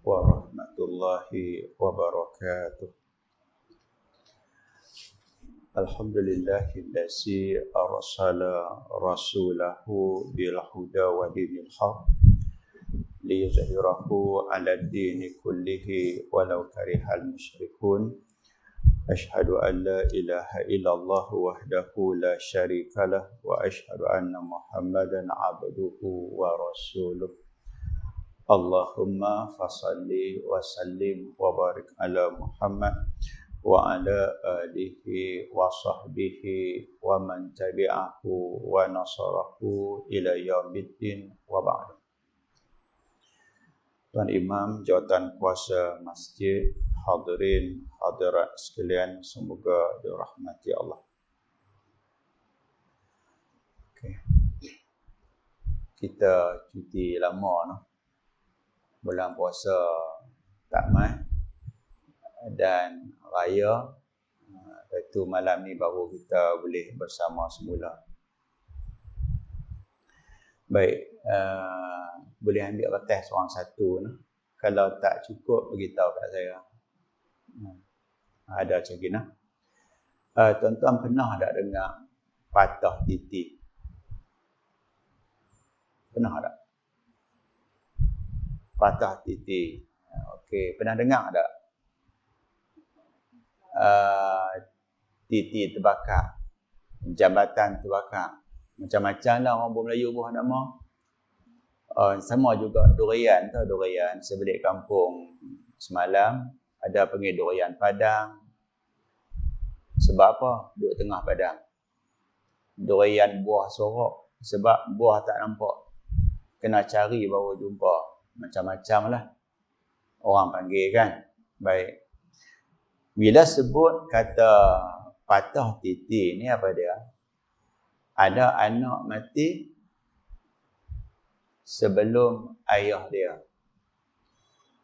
warahmatullahi wabarakatuh. Alhamdulillahillazi arsala rasulahu bil huda wa dinil haq liyuzhirahu 'ala ad-dini kullihi walau karihal musyrikun. Asyhadu an la ilaha illallah wahdahu la syarikalah wa asyhadu anna Muhammadan 'abduhu wa rasuluh. Allahumma fasalli wa sallim wa barik ala Muhammad wa ala alihi wa sahbihi wa man tabi'ahu wa nasarahu ila yaumiddin wa ba'du. Tuan Imam, jawatan kuasa masjid, hadirin hadirat sekalian, semoga dirahmati Allah. Okay. Kita cuti lama no. Bulan puasa tamat dan raya. Lepas tu malam ni baru kita boleh bersama semula. Baik, boleh ambil kertas seorang satu no. Kalau tak cukup, beritahu kat saya. Ada macam ni no. Tuan-tuan pernah tak dengar patah titi? Pernah tak? Patah titi. Okey, pernah dengar tak? Titi terbakar, jambatan terbakar, macam-macam lah orang Melayu buah nama. Sama juga durian tu, durian sebelah kampung semalam ada panggil durian Padang. Sebab apa? Duduk tengah padang. Durian buah sorok, sebab buah tak nampak, kena cari baru jumpa. Macam-macam lah orang panggil kan. Baik, bila sebut kata patah titi ni, apa dia? Ada anak mati sebelum ayah dia.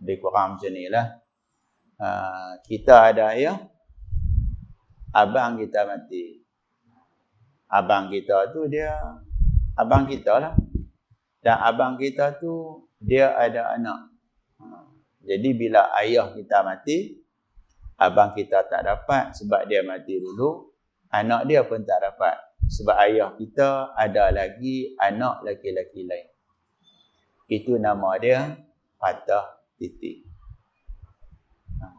Lebih kurang macam ni lah. Kita ada ayah, abang kita mati. Abang kita tu dia abang kita lah. Dan abang kita tu dia ada anak. Jadi bila ayah kita mati, abang kita tak dapat sebab dia mati dulu. Anak dia pun tak dapat sebab ayah kita ada lagi anak laki-laki lain. Itu nama dia patah titi.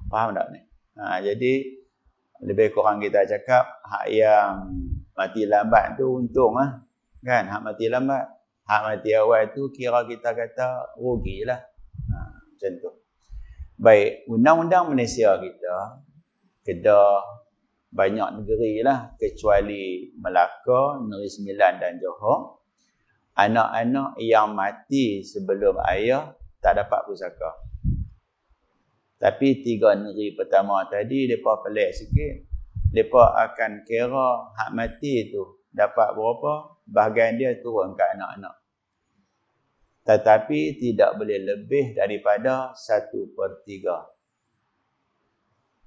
Faham tak ni? Jadi lebih kurang kita cakap hak yang mati lambat tu untung lah. Kan? Hak mati lambat. Hak mati awal tu kira kita kata rugilah. Macam tu. Baik, undang-undang Malaysia kita, Kedah, banyak negeri lah, kecuali Melaka, Negeri Sembilan dan Johor, anak-anak yang mati sebelum ayah tak dapat pusaka. Tapi 3 negeri pertama tadi, mereka pelik sikit. Mereka akan kira hak mati tu dapat berapa, bahagian dia turun ke anak-anak. Tetapi tidak boleh lebih daripada 1/3.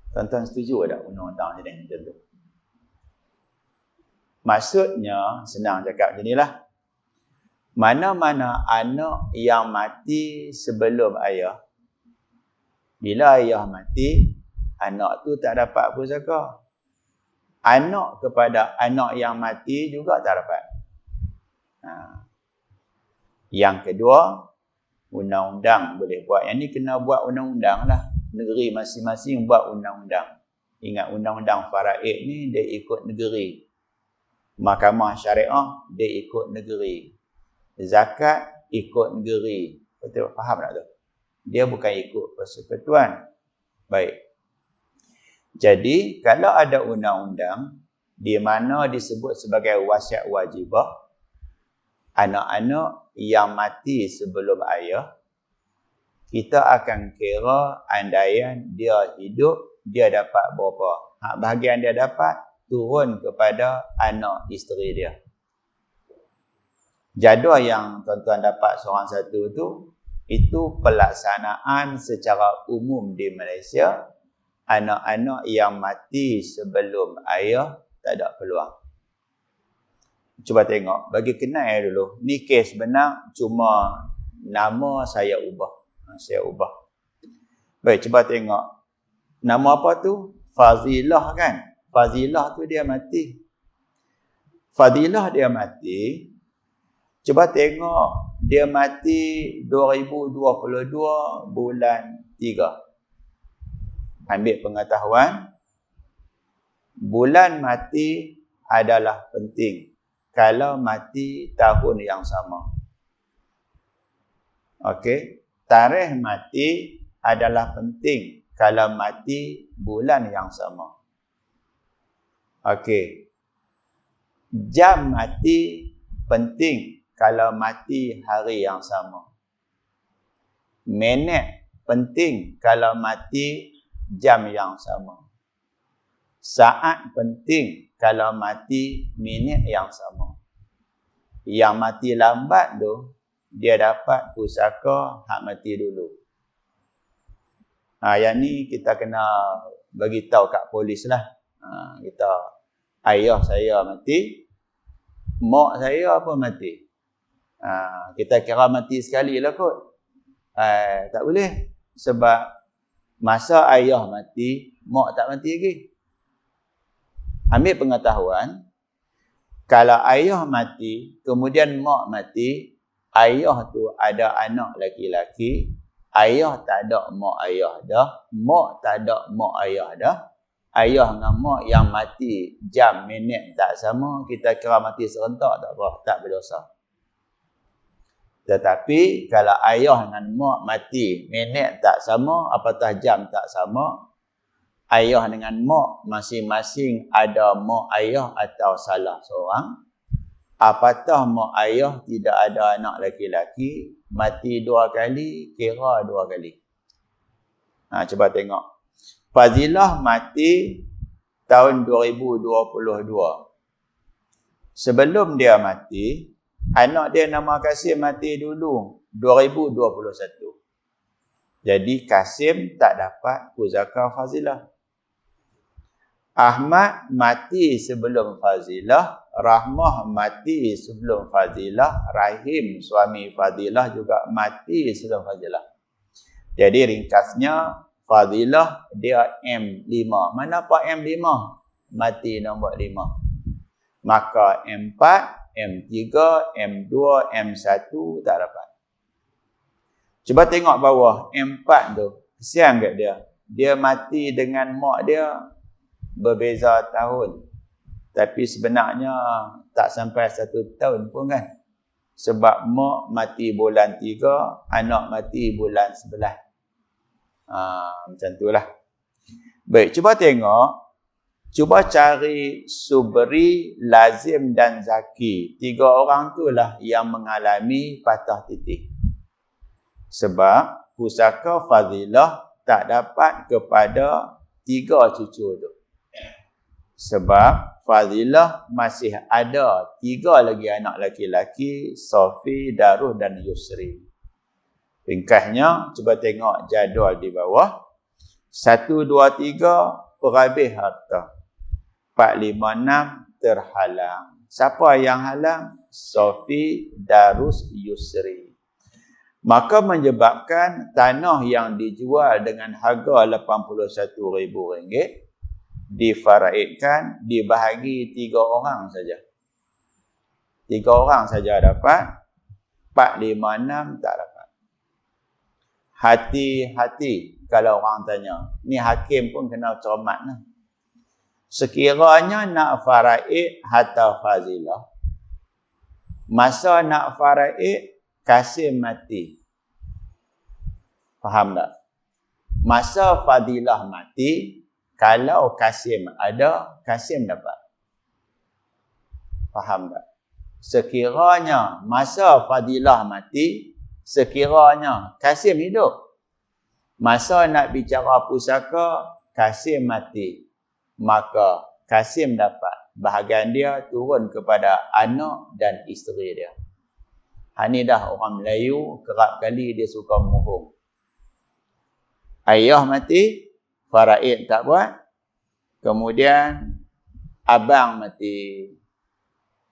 Tuan-tuan setuju tak undang-undang macam tu? Maksudnya, senang cakap macam inilah. Mana-mana anak yang mati sebelum ayah, bila ayah mati, anak tu tak dapat pusaka. Anak kepada anak yang mati juga tak dapat. Yang kedua, undang-undang boleh buat. Yang ni kena buat undang-undang lah. Negeri masing-masing buat undang-undang. Ingat, undang-undang faraid ni dia ikut negeri. Mahkamah syariah dia ikut negeri. Zakat ikut negeri. Betul, faham tak tu? Dia bukan ikut persekutuan. Baik. Jadi, kalau ada undang-undang di mana disebut sebagai wasiat wajibah, anak-anak yang mati sebelum ayah, kita akan kira andaian dia hidup, dia dapat berapa. Hak bahagian dia dapat turun kepada anak isteri dia. Jadual yang tuan-tuan dapat seorang satu tu, itu pelaksanaan secara umum di Malaysia. Anak-anak yang mati sebelum ayah tak ada peluang. Cuba tengok, bagi kenal dulu. Ni kes benar, cuma nama saya ubah. Saya ubah. Baik, cuba tengok. Nama apa tu? Fazilah kan? Fazilah tu dia mati. Fadilah dia mati. Cuba tengok dia mati 2022 bulan 3. Ambil pengetahuan. Bulan mati adalah penting kalau mati tahun yang sama. Okey, tarikh mati adalah penting kalau mati bulan yang sama. Okey. Jam mati penting kalau mati hari yang sama. Minit penting kalau mati jam yang sama. Saat penting kalau mati minit yang sama. Yang mati lambat tu, dia dapat pusaka hak mati dulu. Yang ni kita kena bagi tahu kat polis lah. Kita, ayah saya mati, mak saya apa mati. Kita kira mati sekali lah kot. Tak boleh. Sebab masa ayah mati, mak tak mati lagi. Ambil pengetahuan, kalau ayah mati, kemudian mak mati, ayah tu ada anak laki-laki, ayah tak ada mak ayah dah, mak tak ada mak ayah dah, ayah dengan mak yang mati jam minit tak sama, kita kira mati serentak tak apa, tak berdosa. Tetapi kalau ayah dengan mak mati minit tak sama, apatah jam tak sama, ayah dengan mak masing-masing ada mak ayah atau salah seorang, apatah mak ayah tidak ada anak laki-laki, mati 2 kali, kira 2 kali. Cuba tengok. Fazilah mati tahun 2022. Sebelum dia mati, anak dia nama Kasim mati dulu 2021. Jadi Kasim tak dapat pusaka Fazilah. Ahmad mati sebelum Fazilah, Rahmah mati sebelum Fazilah, Rahim suami Fadilah juga mati sebelum Fazilah. Jadi ringkasnya Fadilah dia M5. Mana apa M5? Mati nombor 5. Maka M4, M3, M2, M1 tak dapat. Cuba tengok bawah M4 tu. Kesian kat dia. Dia mati dengan mak dia berbeza tahun. Tapi sebenarnya tak sampai 1 tahun pun kan. Sebab mak mati bulan 3, anak mati bulan 11. Macam itulah. Baik, cuba tengok. Cuba cari Subri, Lazim dan Zaki. 3 orang itulah yang mengalami patah titik. Sebab pusaka Fadilah tak dapat kepada 3 cucu tu. Sebab Fadilah masih ada 3 lagi anak laki-laki, Sofi, Daruh dan Yusri. Ringkasnya, cuba tengok jadual di bawah. 1, 2, 3 perhabis harta. 4, 5, 6 terhalang. Siapa yang halang? Sofi, Darus, Yusri. Maka menyebabkan tanah yang dijual dengan harga RM81,000 difaraidkan dibahagi 3 orang saja. 3 orang saja dapat, 4, 5, 6 tak dapat. Hati-hati kalau orang tanya. Ni hakim pun kena cermat lah. Sekiranya nak faraid harta Fazilah, masa nak faraid Kasim mati. Faham tak? Masa Fadilah mati, kalau Kasim ada, Kasim dapat. Faham tak? Sekiranya masa Fadilah mati, sekiranya Kasim hidup, masa nak bicara pusaka, Kasim mati, maka Kasim dapat. Bahagian dia turun kepada anak dan isteri dia. Ini dah orang Melayu, kerap kali dia suka mohong. Ayah mati, faraid tak buat. Kemudian abang mati,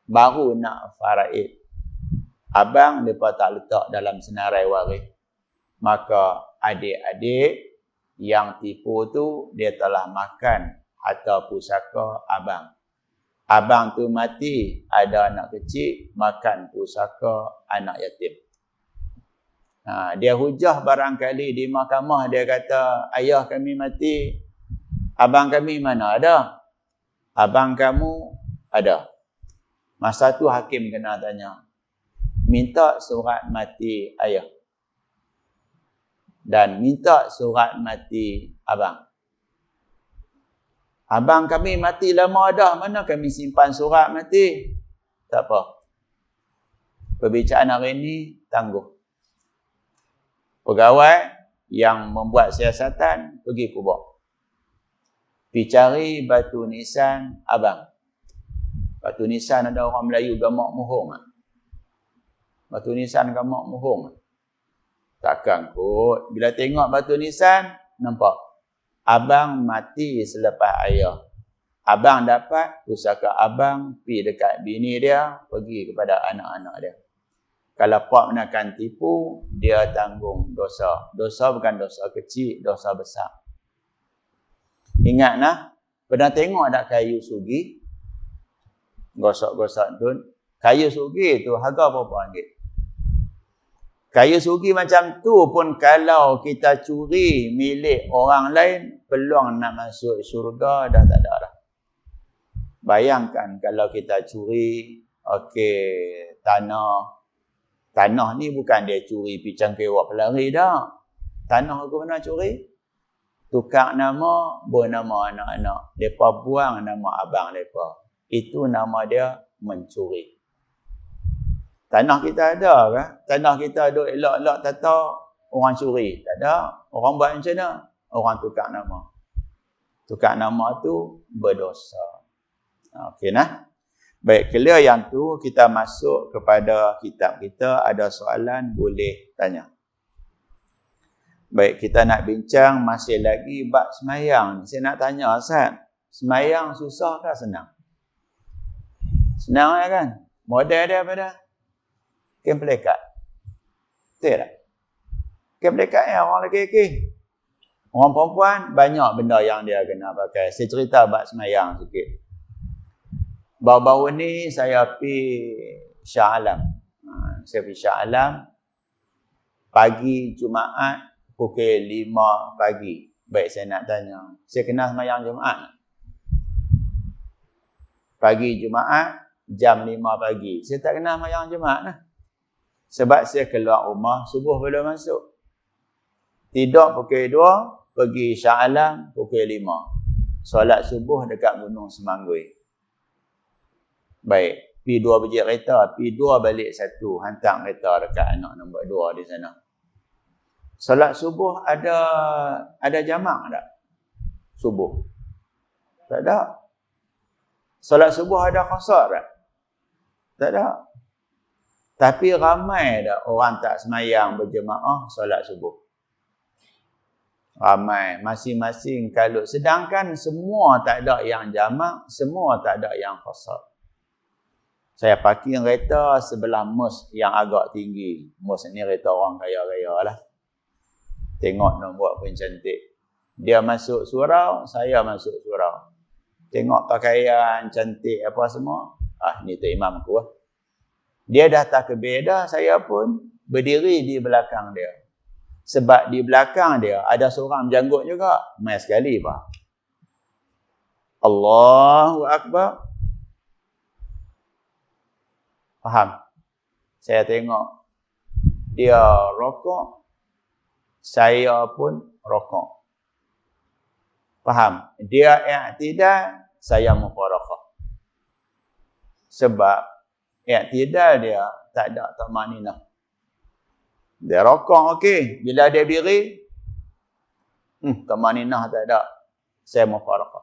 baru nak faraid. Abang mereka tak letak dalam senarai waris. Maka adik-adik Yang tipu tu dia telah makan harta pusaka abang. Abang tu mati, ada anak kecil, makan pusaka anak yatim. Dia hujah barangkali di mahkamah, dia kata, ayah kami mati, abang kami mana ada? Abang kamu ada. Masa tu hakim kena tanya, minta surat mati ayah dan minta surat mati abang. Abang kami mati lama dah, mana kami simpan surat mati? Tak apa. Perbicaraan hari ini tangguh. Pegawai yang membuat siasatan pergi kubur. Pergi cari batu nisan abang. Batu nisan ada orang Melayu gamak muhung. Batu nisan gamak muhung. Takkan kot. Bila tengok batu nisan, nampak. Abang mati selepas ayah. Abang dapat pusaka abang, pergi dekat bini dia, pergi kepada anak-anak dia. Kalau pak menakan tipu, dia tanggung dosa. Dosa bukan dosa kecil, dosa besar. Ingat nah, pernah tengok tak kayu sugi? Gosok-gosok tu. Kayu sugi tu harga berapa ringgit? Kayu sugi macam tu pun kalau kita curi milik orang lain, peluang nak masuk syurga dah tak ada dah. Bayangkan kalau kita curi, tanah. Tanah ni bukan dia curi picang kewak pelari dah. Tanah aku pernah curi. Tukar nama, bernama anak-anak. Mereka buang nama abang mereka. Itu nama dia mencuri. Tanah kita ada ke? Tanah kita duk elok-elok tata, orang curi. Tak ada. Orang buat macam mana? Orang tukar nama. Tukar nama tu berdosa. Okey nah. Baik, clear yang tu, kita masuk kepada kitab kita. Ada soalan boleh tanya. Baik, kita nak bincang masih lagi bab semayang. Saya nak tanya Ustaz, semayang susah ke senang? Senang kan? Model dia apa dah? Kem pelekat. Betul tak? Kem pelekat yang orang lelaki. Orang perempuan banyak benda yang dia kena pakai. Saya cerita bab semayang sikit. Baru-baru ni saya pergi Shah Alam. Saya pergi Shah Alam pagi Jumaat pukul 5 pagi. Baik, saya nak tanya. Saya kena semayang Jumaat. Pagi Jumaat jam 5 pagi. Saya tak kena semayang Jumaat lah. Sebab saya keluar rumah, subuh belum masuk. Tidur pukul 2, pergi Shah Alam pukul 5. Solat subuh dekat Gunung Semanggui. Baik, pergi 2 biji kereta, pergi 2 balik 1, hantar kereta dekat anak nombor 2 di sana. Solat subuh ada jamak tak? Subuh. Tak ada. Solat subuh ada qasar tak? Tak ada. Tapi ramai dah orang tak semayang berjemaah solat subuh. Ramai. Masing-masing kalau. Sedangkan semua tak ada yang jamak, semua tak ada yang qasar. Saya parking kereta sebelah mos yang agak tinggi. Mos ni kereta orang kaya-kaya lah. Tengok nombor pun cantik. Dia masuk surau, saya masuk surau. Tengok pakaian cantik apa semua. Ni tu imam aku lah. Dia dah takbir dah, saya pun berdiri di belakang dia. Sebab di belakang dia ada seorang janggut juga. Mai sekali pak. Allahu Akbar. Faham? Saya tengok dia rokok, saya pun rokok. Faham? Dia i'tidal, saya mufaraqah. Sebab i'tidal dia tak ada tamaninah. Dia rokok okey, bila dia diri tamaninah tak ada. Saya mufaraqah.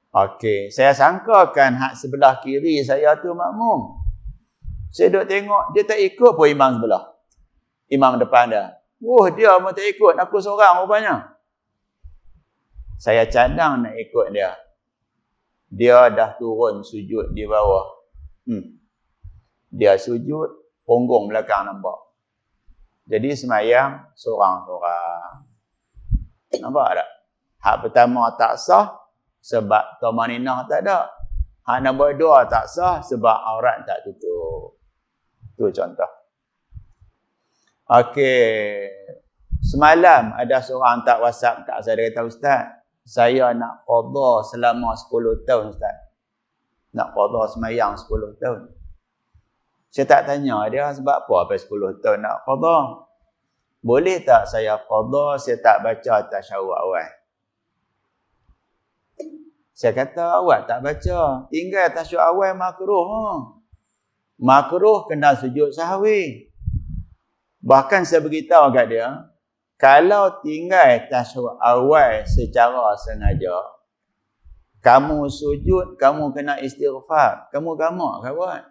Okey, saya sangkakan hak sebelah kiri saya tu makmum. Saya duk tengok dia tak ikut pun imam sebelah. Imam depan dia. Dia pun tak ikut, aku seorang rupanya. Saya cadang nak ikut dia. Dia dah turun sujud di bawah. Dia sujud, punggung belakang nampak. Jadi semayang seorang-seorang. Nampak tak? Hak pertama tak sah sebab tumaninah tak ada. Hak nombor 2 tak sah sebab aurat tak tutup. Tu contoh. Okey. Semalam ada seorang tak WhatsApp kat saya, dia kata, Ustaz, saya nak qada selama 10 tahun Ustaz. Nak qada semayang 10 tahun. Saya tak tanya dia sebab apa 10 tahun nak qada. Boleh tak saya qada, saya tak baca tasyahud awal. Saya kata, awak tak baca. Tinggal tasyahud awal makruh. Makruh kena sujud sahwi. Bahkan saya beritahu kat dia, kalau tinggal tasyahud awal secara sengaja, kamu sujud, kamu kena istighfar. Kamu gamak ke buat?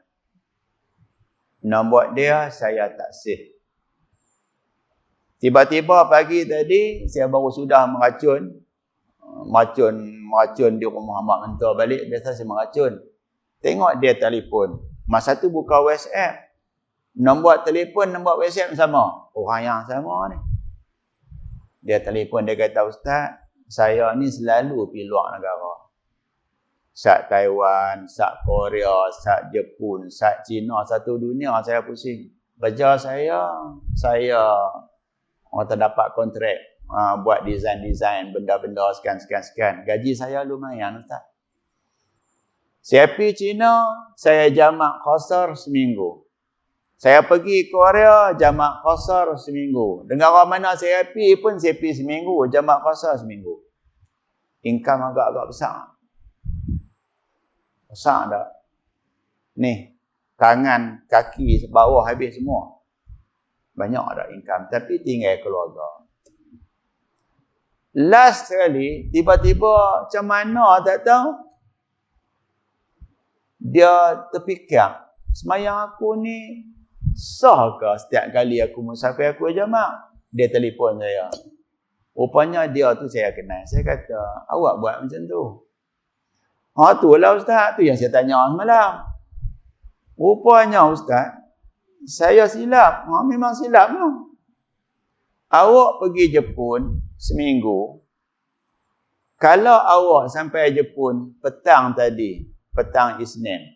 Nombor dia, saya tak sih. Tiba-tiba pagi tadi, saya baru sudah meracun di rumah mak mentua balik. Biasa saya meracun. Tengok dia telefon. Masa tu buka WhatsApp. Nombor telefon, nombor WhatsApp sama. Orang yang sama ni. Dia telefon, dia kata, Ustaz, saya ni selalu pergi luar negara. Sat Taiwan, sat Korea, sat Jepun, sat China, satu dunia saya pusing. Kerja saya orang terdapat kontrak. Buat design-design, benda-benda sekian. Gaji saya lumayan, Ustaz. Saya pergi China, saya jamak qasar seminggu. Saya pergi Korea, jamak qasar seminggu. Negara mana saya pergi pun saya pergi seminggu, jamak qasar seminggu. Income agak-agak besar. Besar tak? Ni, tangan, kaki, bawah habis semua. Banyak ada income, tapi tinggal keluarga. Last sekali, tiba-tiba macam mana tak tahu, dia terfikir, semayang aku ni sah ke setiap kali aku musafir aku jamak? Dia telefon saya. Rupanya dia tu saya kenal. Saya kata, awak buat macam tu? Tu lah Ustaz, tu yang saya tanya semalam. Rupanya Ustaz, saya silap. Memang silap lah. Awak pergi Jepun seminggu. Kalau awak sampai Jepun petang tadi, petang Isnin.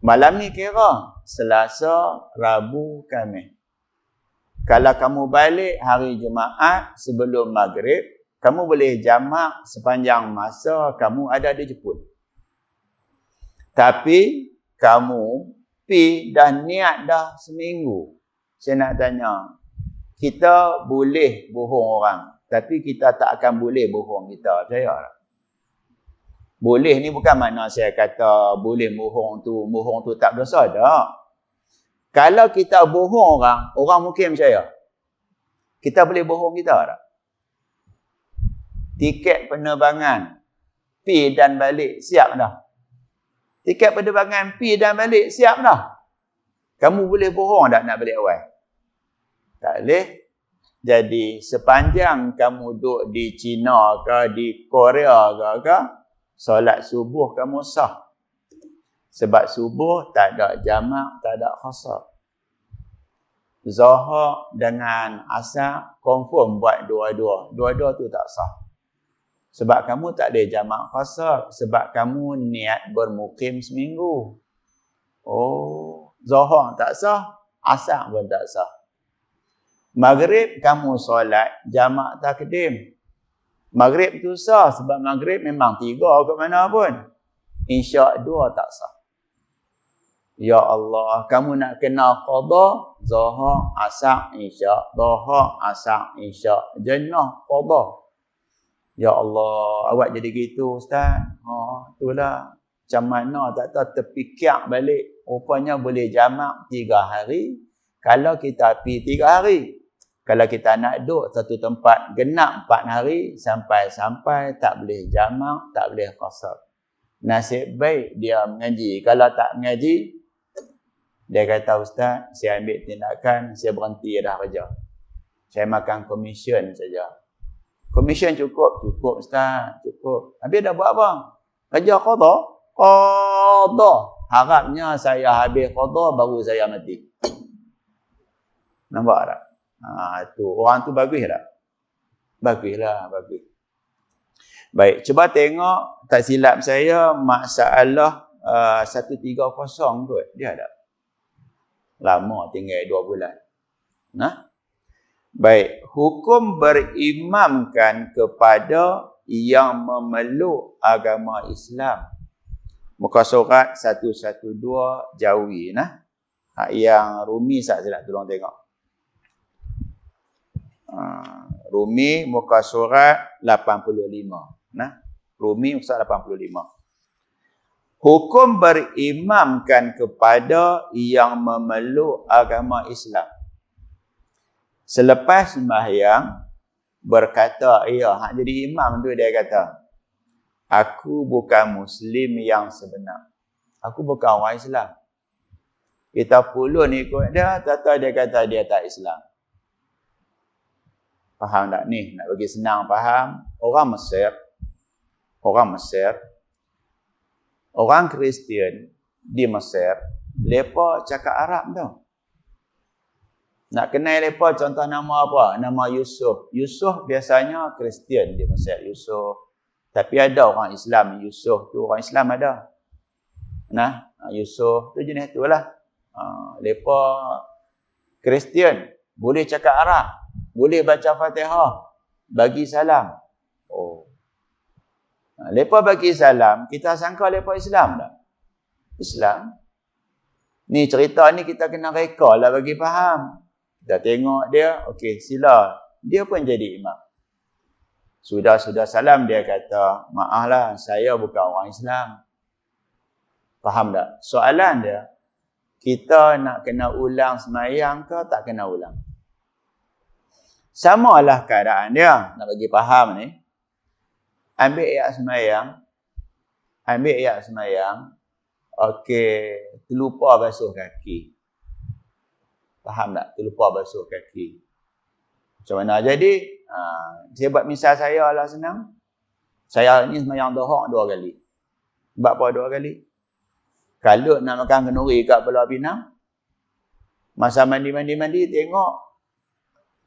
Malam ni kira Selasa, Rabu, Khamis. Kalau kamu balik hari Jumaat sebelum Maghrib, kamu boleh jamak sepanjang masa kamu ada di Jepun. Tapi kamu pi dah niat dah seminggu. Saya nak tanya, kita boleh bohong orang, tapi kita tak akan boleh bohong kita. Percaya tak? Boleh ni bukan makna saya kata boleh bohong tu tak berdosa dah. Kalau kita bohong orang mungkin percaya. Kita boleh bohong kita tak? Tiket penerbangan pi dan balik siap dah. Tiket penerbangan pi dan balik siap dah. Kamu boleh bohong tak nak balik awal? Tak boleh. Jadi sepanjang kamu duduk di China ke, di Korea ke, solat subuh kamu sah. Sebab subuh tak ada jamak, tak ada qasar. Zuhur dengan asar confirm buat dua-dua. Dua-dua tu tak sah. Sebab kamu tak ada jamak qasar. Sebab kamu niat bermukim seminggu. Zuhur tak sah, asar pun tak sah. Maghrib kamu solat jamak takdim. Maghrib tu sah sebab maghrib memang 3 ke mana pun. Isyak 2 tak sah. Ya Allah, kamu nak kena qada zuhur, asar, isyak, zuhur, asar, isyak, jannah qada. Ya Allah, awak jadi gitu Ustaz. Itulah macam mana tak tahu terfikir balik. Rupanya boleh jamak 3 hari. Kalau kita pergi 3 hari. Kalau kita nak duduk satu tempat genap 4 hari, sampai-sampai tak boleh jamak, tak boleh qasar. Nasib baik dia mengaji. Kalau tak mengaji, dia kata, Ustaz, saya ambil tindakan, saya berhenti dah kerja. Saya makan komisen saja. Komisen cukup Ustaz, cukup. Habis dah buat apa? Kerja qada? Qada. Harapnya saya habis qada baru saya mati. Nampak tak? Tu orang tu bagus tak? Baguslah, bagus. Baik, cuba tengok, tak silap saya masalah 130 kot. Dia ada. Lama tinggal 2 bulan. Nah. Baik, hukum berimamkan kepada yang memeluk agama Islam. Muka surat 112 Jawi nah. Hak yang Rumi saya nak tolong tengok. Rumi muka surat 85. Nah, Rumi muka surat 85. Hukum berimamkan kepada yang memeluk agama Islam. Selepas sembahyang berkata, hak jadi imam tu dia kata, aku bukan Muslim yang sebenar. Aku bukan orang Islam. Kita pulun ikut dia, tata dia kata dia tak Islam. Faham tak ni? Nak bagi senang faham. Orang Mesir, orang Kristian di Mesir, mereka cakap Arab tau. Nak kenal mereka contoh nama apa? Nama Yusuf. Yusuf biasanya Kristian di Mesir, Yusuf. Tapi ada orang Islam, Yusuf tu orang Islam ada. Nah, Yusuf tu jenis tu lah. Mereka Kristian, boleh cakap Arab, boleh baca Fatihah, bagi salam. Mereka bagi salam, kita sangka mereka Islam tak? Islam. Ni cerita ni kita kena reka lah bagi faham. Kita tengok dia, okey sila. Dia pun jadi imam. Sudah salam dia kata, maaflah saya bukan orang Islam. Faham tak? Soalan dia, kita nak kena ulang semayang ke tak kena ulang? Samalah keadaan dia. Nak bagi faham ni. Ambil ayat semayang. Okey, terlupa basuh kaki. Faham tak? Terlupa basuh kaki. Macam mana jadi? Saya buat misal saya lah senang. Saya ni semayang dohak 2 kali. Sebab apa 2 kali? Kalau nak makan kenduri kat Pulau Pinang, masa mandi tengok,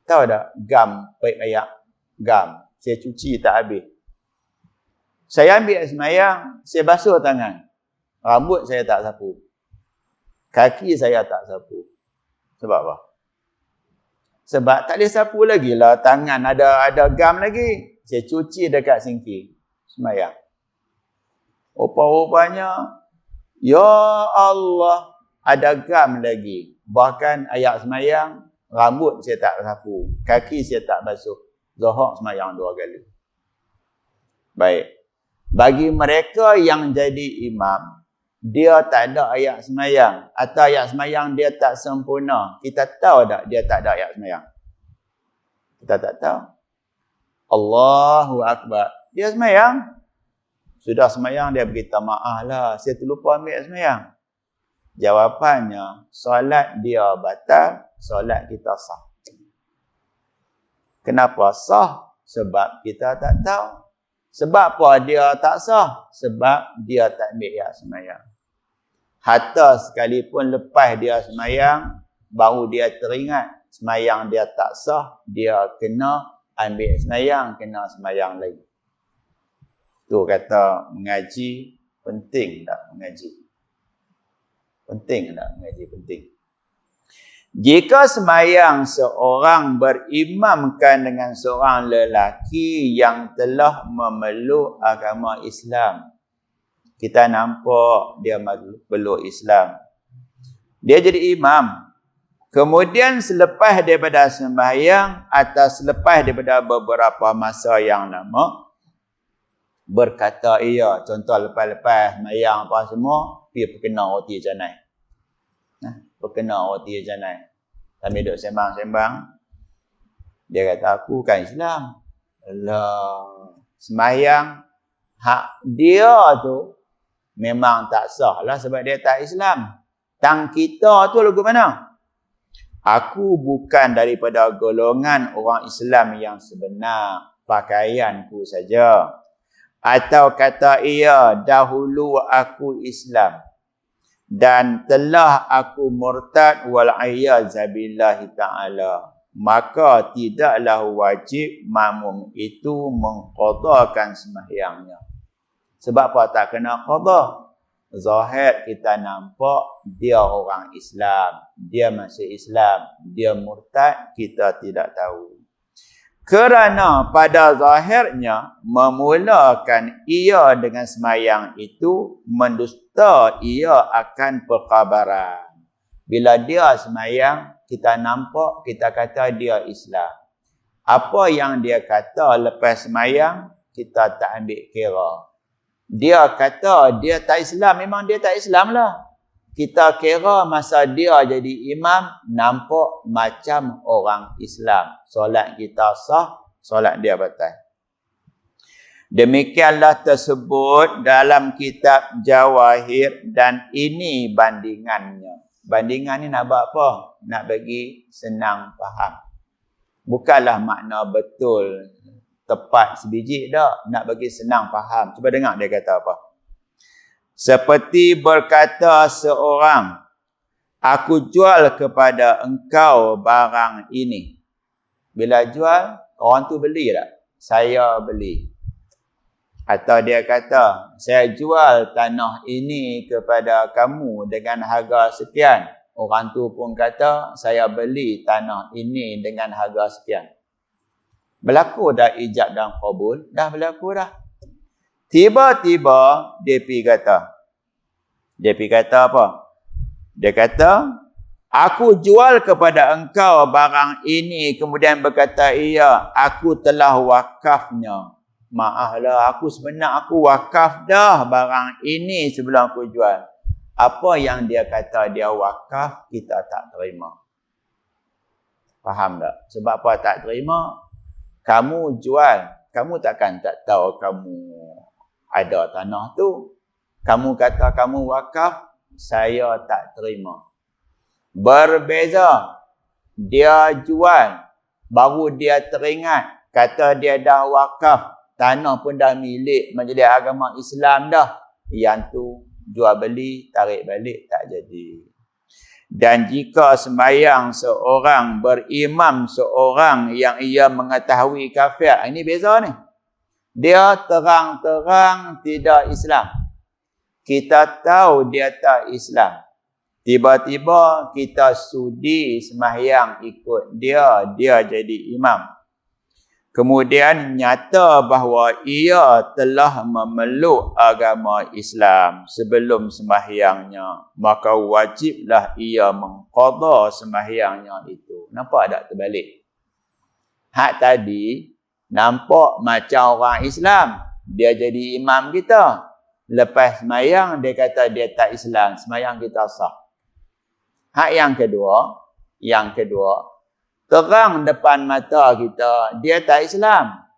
tahu tak? Gam, paip ayak. Gam. Saya cuci tak habis. Saya ambil semayang, saya basuh tangan. Rambut saya tak sapu. Kaki saya tak sapu. Sebab apa? Sebab tak boleh sapu lagi lah. Tangan ada gam lagi. Saya cuci dekat sinki. Semayang. Rupa-rupanya, ya Allah, ada gam lagi. Bahkan ayat semayang, rambut saya tak sapu. Kaki saya tak basuh. Zuhur semayang 2 kali. Baik. Bagi mereka yang jadi imam, dia tak ada ayat semayang. Atau ayat semayang dia tak sempurna. Kita tahu tak dia tak ada ayat semayang? Kita tak tahu. Allahu Akbar. Dia semayang. Sudah semayang dia beritahu, maaf lah, saya terlupa ambil semayang. Jawapannya, solat dia batal, solat kita sah. Kenapa sah? Sebab kita tak tahu. Sebab apa dia tak sah? Sebab dia tak ambil ayat semayang. Hatta sekalipun lepas dia semayang, baru dia teringat semayang dia tak sah, dia kena ambil semayang, kena semayang lagi. Tu kata mengaji penting tak mengaji? Penting tak mengaji? Penting. Jika semayang seorang berimamkan dengan seorang lelaki yang telah memeluk agama Islam. Kita nampak dia memeluk Islam. Dia jadi imam. Kemudian selepas daripada sembahyang atau selepas daripada beberapa masa yang lama, berkata ia, contoh lepas-lepas sembahyang apa semua, dia berkena roti canai. Berkena roti canai. Kami duduk sembang-sembang. Dia kata, aku kan Islam. Allah. Sembahyang hak dia tu memang tak sah lah sebab dia tak Islam. Tang kita tu lagu mana? Aku bukan daripada golongan orang Islam yang sebenar. Pakaianku saja. Atau kata ia, dahulu aku Islam. Dan telah aku murtad wal'iyyazabillahi ta'ala. maka tidaklah wajib makmum itu mengqadakan sembahyangnya. Sebab apa tak kena qada? Zahir kita nampak dia orang Islam, dia masih Islam, dia murtad, kita tidak tahu. Kerana pada zahirnya memulakan ia dengan sembahyang itu mendusta ia akan perkabaran. Bila dia sembahyang, kita nampak, kita kata dia Islam. Apa yang dia kata lepas sembahyang, kita tak ambil kira. Dia kata dia tak Islam, memang dia tak Islam lah. Kita kira masa dia jadi imam, nampak macam orang Islam. Solat kita sah, solat dia batal. Demikianlah tersebut dalam kitab Jawahir dan ini bandingannya. Bandingan ni nak buat apa? Nak bagi senang faham. Bukanlah makna betul tepat sebiji dah, nak bagi senang faham. Cuba dengar dia kata apa. Seperti berkata seorang, aku jual kepada engkau barang ini. Bila jual, orang tu beli tak? Saya beli. Atau dia kata, saya jual tanah ini kepada kamu dengan harga sekian. Orang tu pun kata, saya beli tanah ini dengan harga sekian. Berlaku dah ijab dan qabul? Dah berlaku dah. Tiba-tiba dia pergi kata apa? Dia kata, aku jual kepada engkau barang ini, kemudian berkata ia, aku telah wakafnya. Maaflah, aku wakaf dah barang ini sebelum aku jual. Apa yang dia kata dia wakaf, kita tak terima. Faham tak? Sebab apa tak terima? Kamu jual, kamu takkan tak tahu kamu ada tanah tu. Kamu kata kamu wakaf, saya tak terima. Berbeza, dia jual, baru dia teringat, kata dia dah wakaf, tanah pun dah milik majlis agama Islam dah. Yang tu jual beli, tarik balik, tak jadi. Dan jika sembahyang seorang berimam seorang yang ia mengetahui kafir, ini beza ni. Dia terang-terang tidak Islam. Kita tahu dia tak Islam. Tiba-tiba kita sudi sembahyang ikut dia, dia jadi imam. Kemudian nyata bahawa ia telah memeluk agama Islam sebelum sembahyangnya, maka wajiblah ia mengqada sembahyangnya itu. Nampak tak terbalik? Hak tadi nampak macam orang Islam, dia jadi imam kita. Lepas sembahyang dia kata dia tak Islam, sembahyang kita sah. Hak yang kedua, terang depan mata kita, dia tak Islam.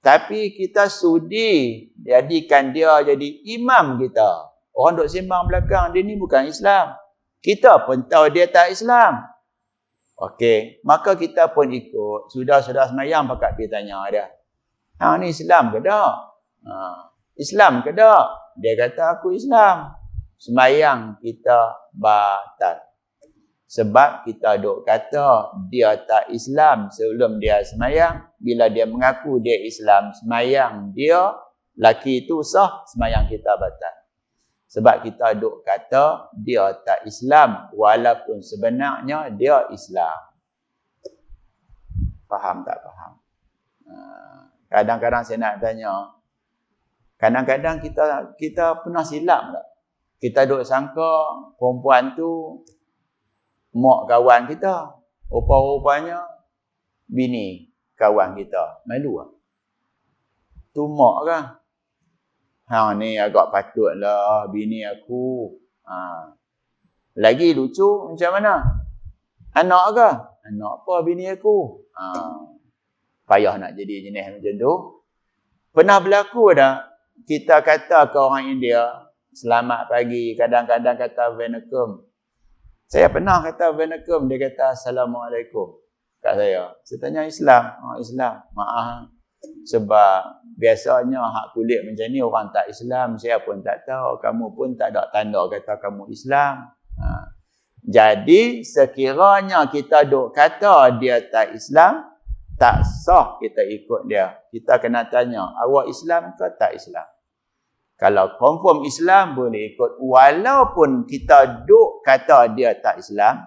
Tapi kita sudi jadikan dia jadi imam kita. Orang duk sembang belakang, dia ni bukan Islam. Kita pun tahu dia tak Islam. Okey, maka kita pun ikut. Sudah sembahyang pakat pergi tanya dia. Ni Islam ke tak? Islam ke tak? Dia kata aku Islam. Sembahyang kita batal. Sebab kita duk kata dia tak Islam sebelum dia sembahyang. Bila dia mengaku dia Islam, sembahyang dia, laki itu sah, sembahyang kita batal. Sebab kita duk kata dia tak Islam walaupun sebenarnya dia Islam. Faham tak faham? Kadang-kadang saya nak tanya, kadang-kadang kita pernah silap tak? Kita duk sangka perempuan tu mak kawan kita. Rupa-rupanya bini kawan kita. Malu tak? Tu mak kan? Ni agak patutlah bini aku. Lagi lucu macam mana? Anak ke? Anak apa bini aku? Payah nak jadi jenis macam tu. Pernah berlaku dah kita kata ke orang India, selamat pagi, kadang-kadang kata Vanakkam. Saya pernah kata Vanakkam, dia kata Assalamualaikum kat saya. Saya tanya Islam. Islam. Maaf. Sebab biasanya hak kulit macam ni orang tak Islam, saya pun tak tahu, kamu pun tak ada tanda kata kamu Islam. Jadi sekiranya kita duk kata dia tak Islam, tak sah kita ikut dia. Kita kena tanya, awak Islam ke tak Islam? Kalau confirm Islam boleh ikut. Walaupun kita duk kata dia tak Islam,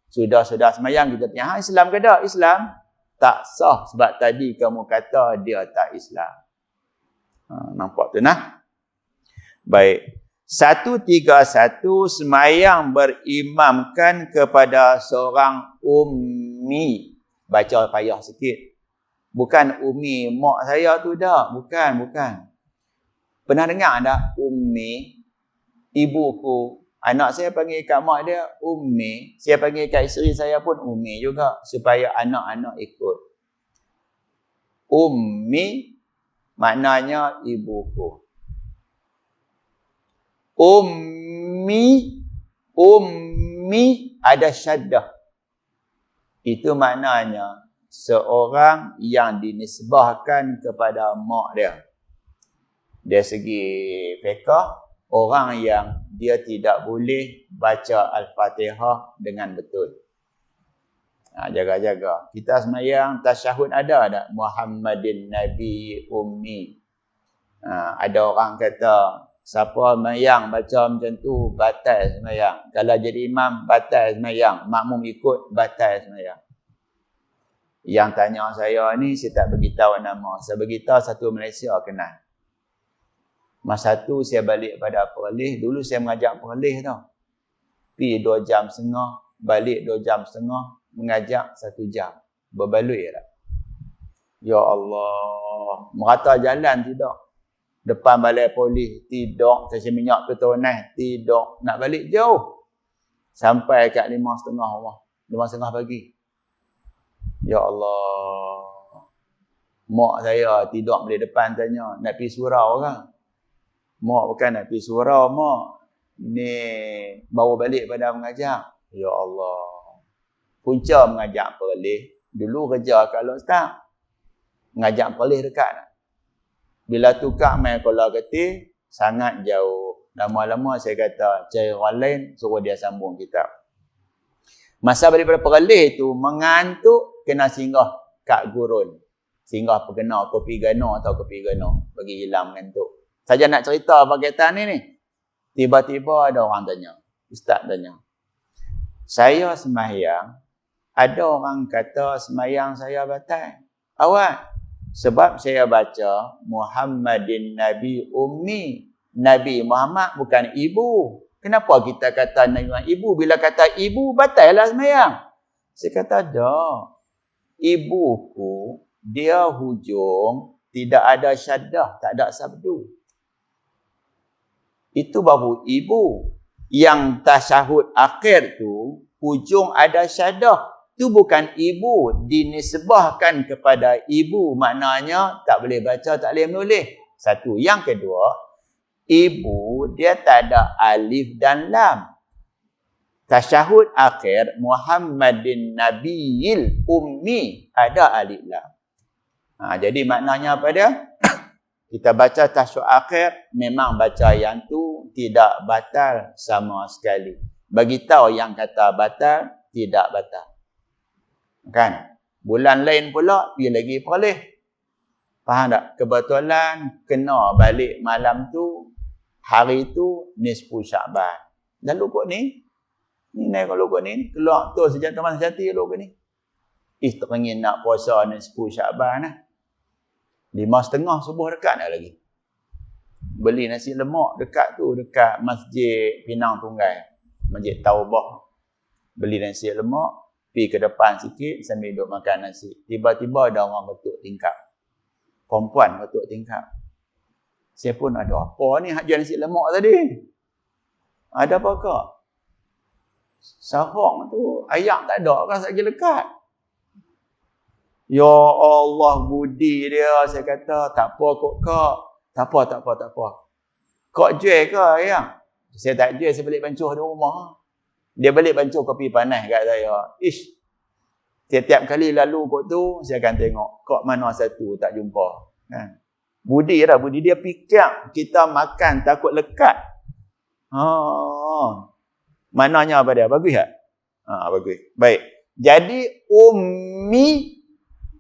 sudah semayang kita tanya, Islam ke tak? Islam. Tak sah sebab tadi kamu kata dia tak Islam. Nampak tu nah? Baik. 131 semayang berimamkan kepada seorang ummi. Baca payah sikit. Bukan ummi mak saya tu dah. Bukan. Pernah dengar tak? Ummi, ibuku. Anak saya panggil kat mak dia ummi. Saya panggil kat isteri saya pun ummi juga. Supaya anak-anak ikut. Ummi maknanya ibuku. Ummi ada syaddah. Itu maknanya seorang yang dinisbahkan kepada mak dia. Dari segi fiqh, orang yang dia tidak boleh baca Al-Fatihah dengan betul. Jaga-jaga. Kita semayang tasyahud ada tak? Muhammadin Nabi Ummi. Ada orang kata, siapa semayang baca macam tu, batal semayang. Kalau jadi imam, batal semayang. Makmum ikut, batal semayang. Yang tanya saya ni, saya tak beritahu nama. Saya beritahu satu Malaysia kenal. Masa tu saya balik pada Perlis. Dulu saya mengajak Perlis tau. Pergi 2 jam setengah. Balik 2 jam setengah. Mengajak 1 jam. Berbaloi tak? Ya Allah. Merata jalan tidak. Depan balai polis. Tidak. Stesen minyak Petronas. Tidak. Nak balik jauh. Sampai kat 5.30 rumah. 5.30 pagi. Ya Allah. Mak saya tidak boleh depan tanya. Nak pergi surau kan? Mak bukan nak pergi surau, mak. Ni bawa balik pada mengajak. Ya Allah. Punca mengajak Perlis. Dulu kerja kat Ustaz. Mengajak Perlis dekat. Bila tukar main Kuala Ketih, sangat jauh. Lama-lama saya kata, cari orang lain, suruh dia sambung kitab. Masa balik pada Perlis tu, mengantuk, kena singgah kat gurun. Singgah perkena kopi gano atau kopi gano. Bagi hilang mengantuk. Saja nak cerita berkaitan ni. Tiba-tiba ada orang tanya. Ustaz tanya. Saya semayang. Ada orang kata semayang saya batal. Awak. Sebab saya baca Muhammadin Nabi Ummi. Nabi Muhammad bukan ibu. Kenapa kita kata Nabi Muhammad ibu? Bila kata ibu, batal lah semayang. Saya kata dah. Ibuku, dia hujung. Tidak ada syaddah. Tak ada sabdu. Itu baru ibu. Yang tasyahud akhir tu, hujung ada syaddah. Itu bukan ibu. Dinisbahkan kepada ibu. Maknanya tak boleh baca, tak boleh menulis. Satu. Yang kedua, ibu dia tak ada alif dan lam. Tasyahud akhir, Muhammadin Nabiyil Ummi. Ada alif lam. Jadi maknanya apa dia? Kita baca tasyahud akhir, memang baca yang tu tidak batal sama sekali. Bagi tahu yang kata batal, tidak batal. Kan? Bulan lain pula, pergi lagi Perlis. Faham tak? Kebetulan kena balik malam tu, hari tu, nisfu Sya'ban. Lalu kok ni? Ni naik kalau kok ni, keluar tu sejak teman sejati kalau kok ni. Teringin nak puasa nisfu Sya'ban lah. 5.30 subuh dekat nak lagi. Beli nasi lemak dekat tu, dekat Masjid Pinang Tunggai. Masjid Taubah. Beli nasi lemak, pergi ke depan sikit sambil duduk makan nasi. Tiba-tiba ada orang ketuk tingkap. Perempuan ketuk tingkap. Saya pun ada apa ni hajar nasi lemak tadi? Ada apa kak? Sarong tu, ayak tak ada kan lagi lekat. Ya Allah, budi dia. Saya kata, tak apa kok kak. Tak apa. Kak jual ke ayam? Saya tak jual, saya balik bancuh di rumah. Dia balik bancuh kopi panas kat saya. Setiap kali lalu kok tu, saya akan tengok. Kak mana satu tak jumpa. Kan? Budi dia fikir kita makan takut lekat. Maknanya apa dia? Bagus tak? Bagus. Baik. Jadi ummi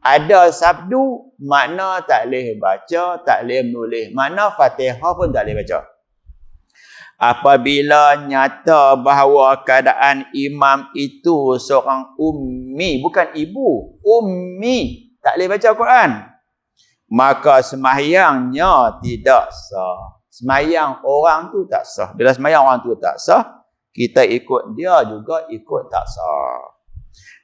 ada sabdu makna tak boleh baca, tak boleh menulis. Makna Fatihah pun tak boleh baca. Apabila nyata bahawa keadaan imam itu seorang ummi, bukan ibu, ummi, tak boleh baca Quran, maka sembahyangnya tidak sah. Sembahyang orang tu tak sah. Bila sembahyang orang tu tak sah, kita ikut dia juga ikut tak sah.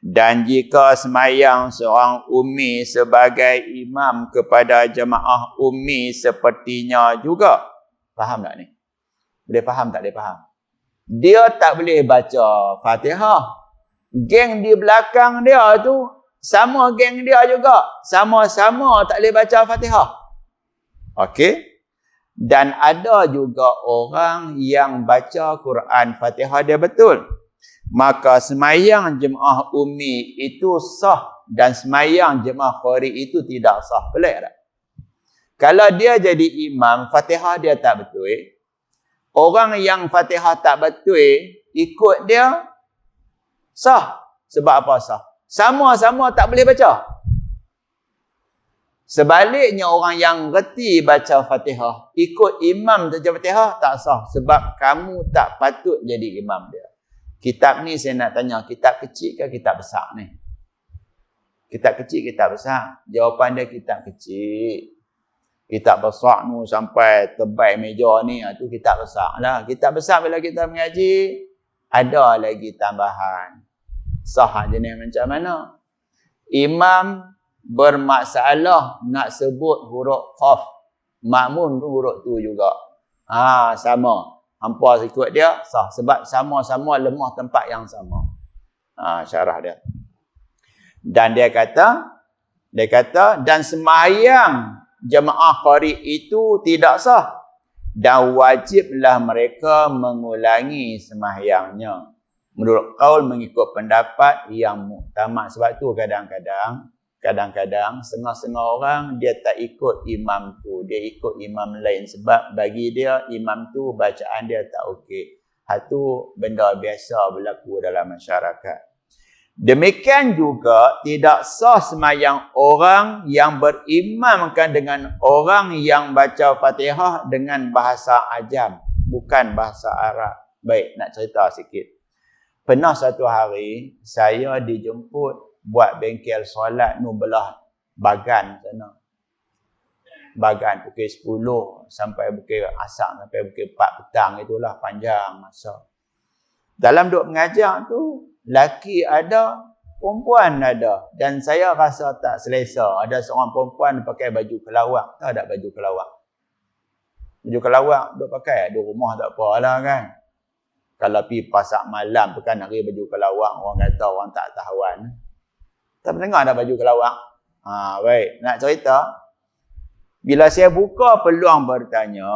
Dan jika sembahyang seorang ummi sebagai imam kepada jemaah ummi sepertinya juga. Faham tak ni? Boleh faham tak? Boleh faham. Dia tak boleh baca Fatihah. Geng di belakang dia tu sama geng dia juga. Sama-sama tak boleh baca Fatihah. Okey? Dan ada juga orang yang baca Quran Fatihah dia betul. Maka semayang jemaah ummi itu sah dan semayang jemaah qari itu tidak sah. Pelik tak? Kalau dia jadi imam, Fatihah dia tak betul. Orang yang Fatihah tak betul, ikut dia, sah. Sebab apa sah? Sama-sama tak boleh baca. Sebaliknya orang yang reti baca Fatihah, ikut imam baca Fatihah, tak sah. Sebab kamu tak patut jadi imam dia. Kitab ni saya nak tanya, kitab kecil ke kitab besar ni? Kitab kecil, kitab besar? Jawapan dia kitab kecil. Kitab besar ni sampai tebal meja ni, itu kitab besar lah. Kitab besar bila kita mengaji, ada lagi tambahan. Sah jenis macam mana? Imam bermasalah nak sebut huruf qaf. Makmun tu huruf tu juga. Sama. Hampa ikut dia, sah. Sebab sama-sama lemah tempat yang sama. Syarah dia. Dan dia kata, dan sembahyang jemaah qari itu tidak sah. Dan wajiblah mereka mengulangi sembahyangnya. Menurut qaul mengikut pendapat yang muktamad. Sebab tu kadang-kadang setengah-setengah orang dia tak ikut imam tu, dia ikut imam lain sebab bagi dia imam tu bacaan dia tak okey. Itu benda biasa berlaku dalam masyarakat. Demikian juga tidak sah sembahyang orang yang berimamkan dengan orang yang baca Fatihah dengan bahasa ajam, bukan bahasa Arab. Baik, nak cerita sikit. Pernah satu hari saya dijemput buat bengkel solat nu belah Bagan sana. Bagan pukul 10 sampai pukul asar sampai pukul 4 petang, itulah panjang masa. Dalam duk mengajar tu, laki ada, perempuan ada. Dan saya rasa tak selesa. Ada seorang perempuan pakai baju kelawak. Tahu tak baju kelawak? Baju kelawak duk pakai di rumah tak apalah kan. Kalau pergi pasar malam pekan hari baju kelawak, orang kata orang tak tahuan. Tak dengar ada baju kelawak. Baik, nak cerita. Bila saya buka peluang bertanya,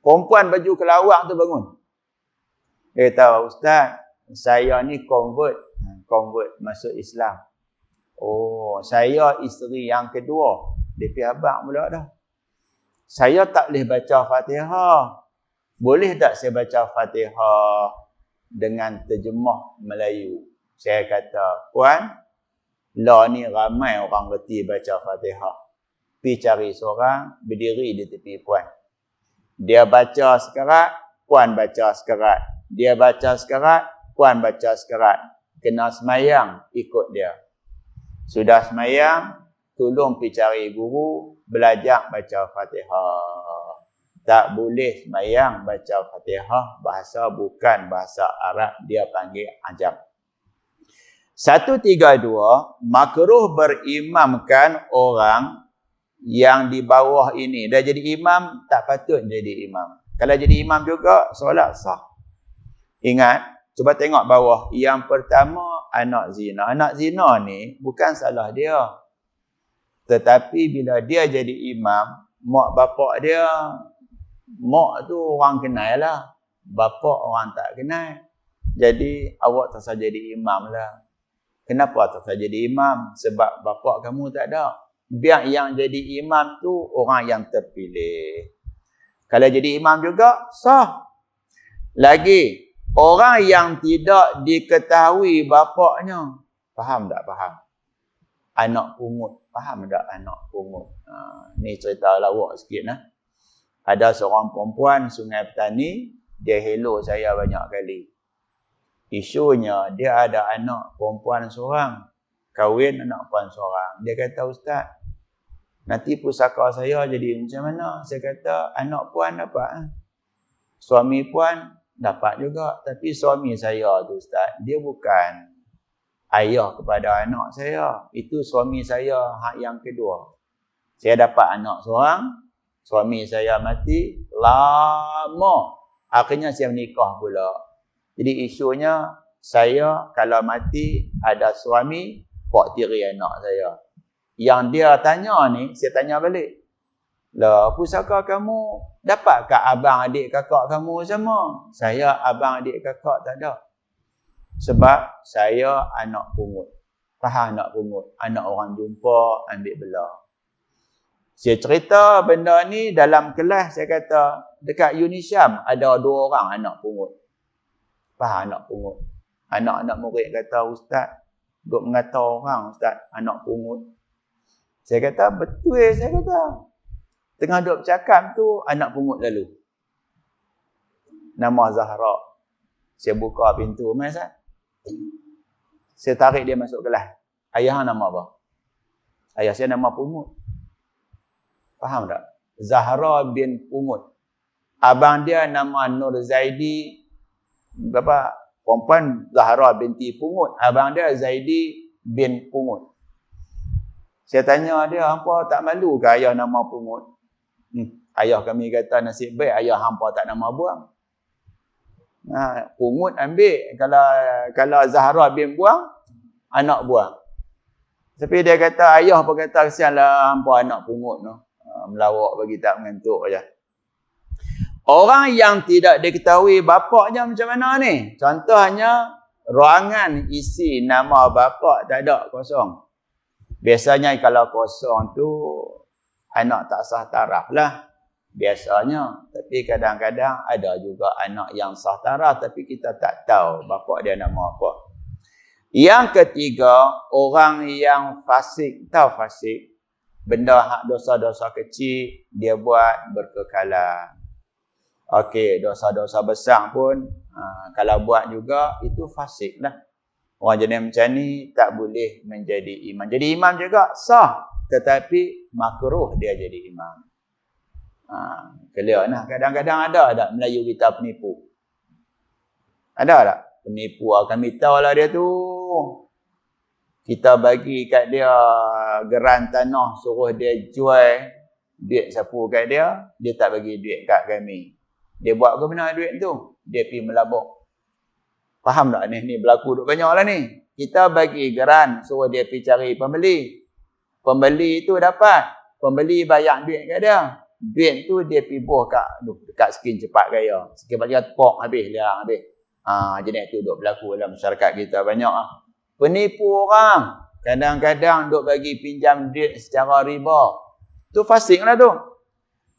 perempuan baju kelawak tu bangun. Dia kata, Ustaz, saya ni convert masuk Islam. Oh, saya isteri yang kedua. Dia pergi abang pula dah. Saya tak boleh baca Fatihah. Boleh tak saya baca Fatihah dengan terjemah Melayu? Saya kata, Puan, lah ni ramai orang reti baca Fatihah. Pergi cari seorang, berdiri di tepi puan. Dia baca sekarat, puan baca sekarat. Dia baca sekarat, puan baca sekarat. Kena semayang, ikut dia. Sudah semayang, tolong pergi cari guru, belajar baca Fatihah. Tak boleh semayang baca Fatihah, bahasa bukan bahasa Arab, dia panggil ajam. 132, makruh berimamkan orang yang di bawah ini. Dah jadi imam, tak patut jadi imam. Kalau jadi imam juga, solat sah. Ingat, cuba tengok bawah. Yang pertama, anak zina. Anak zina ni bukan salah dia. Tetapi bila dia jadi imam, mak bapak dia, mak tu orang kenal lah. Bapak orang tak kenal. Jadi, awak tak usah jadi imam lah. Kenapa tak usah jadi imam? Sebab bapak kamu tak ada. Biar yang jadi imam tu orang yang terpilih. Kalau jadi imam juga, sah. Lagi, Orang yang tidak diketahui bapaknya, faham tak faham? Anak pungut, faham tak anak pungut? Ni cerita lawak sikit nah. Ada seorang perempuan Sungai Petani, dia hello saya banyak kali. Isunya dia ada anak perempuan seorang, kahwin anak perempuan seorang. Dia kata, Ustaz, nanti pusaka saya jadi macam mana? Saya kata, anak puan dapat, suami puan dapat juga. Tapi suami saya tu Ustaz, dia bukan ayah kepada anak saya. Itu suami saya hak yang kedua. Saya dapat anak seorang, suami saya mati, lama. Akhirnya saya menikah pula. Jadi isunya, saya kalau mati ada suami, buat tiri anak saya. Yang dia tanya ni, saya tanya balik. Lah, pusaka kamu dapatkah abang adik kakak kamu sama? Saya abang adik kakak tak ada. Sebab saya anak pungut. Faham anak pungut? Anak orang jumpa, ambil belah. Saya cerita benda ni dalam kelas, saya kata, dekat Unisyam ada 2 orang anak pungut. Faham anak pungut? Anak-anak murid kata, Ustaz, duk mengata orang, Ustaz, anak pungut. Saya kata, betul saya kata. Tengah duk bercakap tu, anak pungut lalu. Nama Zahra. Saya buka pintu, Mas. Saya tarik dia masuk kelas. Ayah nama apa? Ayah saya nama pungut. Faham tak? Zahra bin Pungut. Abang dia nama Nur Zaidi. Berapa? Perempuan Zahra binti Pungut. Abang dia Zaidi bin Pungut. Saya tanya dia, hampa tak malu ke ayah nama Pungut? Ayah kami kata nasib baik ayah hampa tak nama buang. Pungut ambil. Kalau Zahra bin buang, anak buang. Tapi dia kata, ayah pun kata, kesianlah hampa anak pungut no. Melawak bagi tak mengantuk aja. Orang yang tidak diketahui bapaknya macam mana ni? Contohnya, ruangan isi nama bapak tak ada, kosong. Biasanya kalau kosong tu, anak tak sah taraf lah. Biasanya. Tapi kadang-kadang ada juga anak yang sah taraf, tapi kita tak tahu bapak dia nama apa. Yang ketiga, orang yang fasik. Tahu fasik? Benda hak dosa-dosa kecil, dia buat berkekalan. Okey, dosa-dosa besar pun, kalau buat juga, itu fasik lah. Orang jenis macam ni, tak boleh menjadi imam. Jadi imam juga sah, tetapi makruh dia jadi imam. Clear nah. Kadang-kadang ada tak Melayu kita penipu? Ada tak? Penipu, kami tahu lah dia tu. Kita bagi kat dia geran tanah, suruh dia jual duit sapu kat dia, dia tak bagi duit kat kami. Dia buat ke mana duit tu? Dia pergi melabuk. Faham tak ni berlaku duk banyak lah ni. Kita bagi geran, suruh dia pergi cari pembeli. Pembeli tu dapat. Pembeli bayar duit kat dia. Duit tu dia pergi buh dekat skin cepat gaya. Sikit bagi pok habis dia habis. Jenis tu duk berlaku dalam masyarakat kita banyak Penipu orang. Kadang-kadang duk bagi pinjam duit secara riba. Tu fasik lah tu.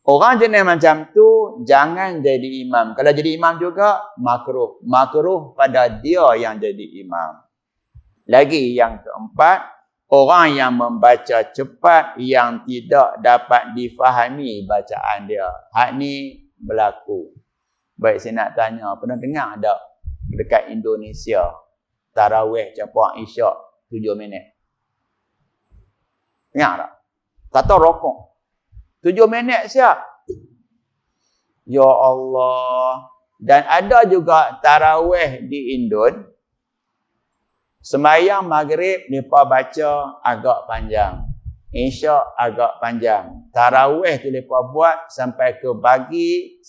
Orang jenis macam tu jangan jadi imam. Kalau jadi imam juga makruh. Makruh pada dia yang jadi imam. Lagi yang keempat, orang yang membaca cepat yang tidak dapat difahami bacaan dia. Hak ni berlaku. Baik, saya nak tanya, pernah dengar tak dekat Indonesia tarawih campur isyak 7 minit? Dengar tak? Kata rokok 7 minit siap. Ya Allah. Dan ada juga tarawih di Indon. Sembahyang maghrib mereka baca agak panjang. Isyak agak panjang. Tarawih tu mereka buat sampai ke pagi,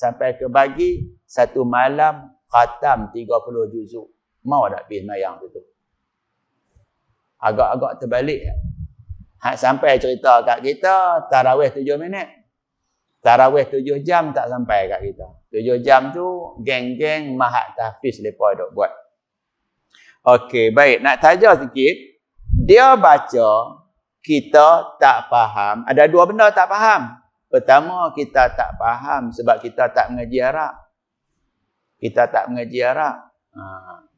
satu malam khatam 30 juzuk. Mau tak pergi sembahyang tu? Agak-agak terbalik. Sampai cerita kat kita, tarawih 7 minit. Tarawih 7 jam tak sampai kat kita. 7 jam tu, geng-geng mahat tahfiz mereka duk buat. Okey, baik. Nak taja sikit. Dia baca, kita tak faham. Ada 2 benda tak faham. Pertama, kita tak faham sebab kita tak mengaji Arab. Kita tak mengaji Arab.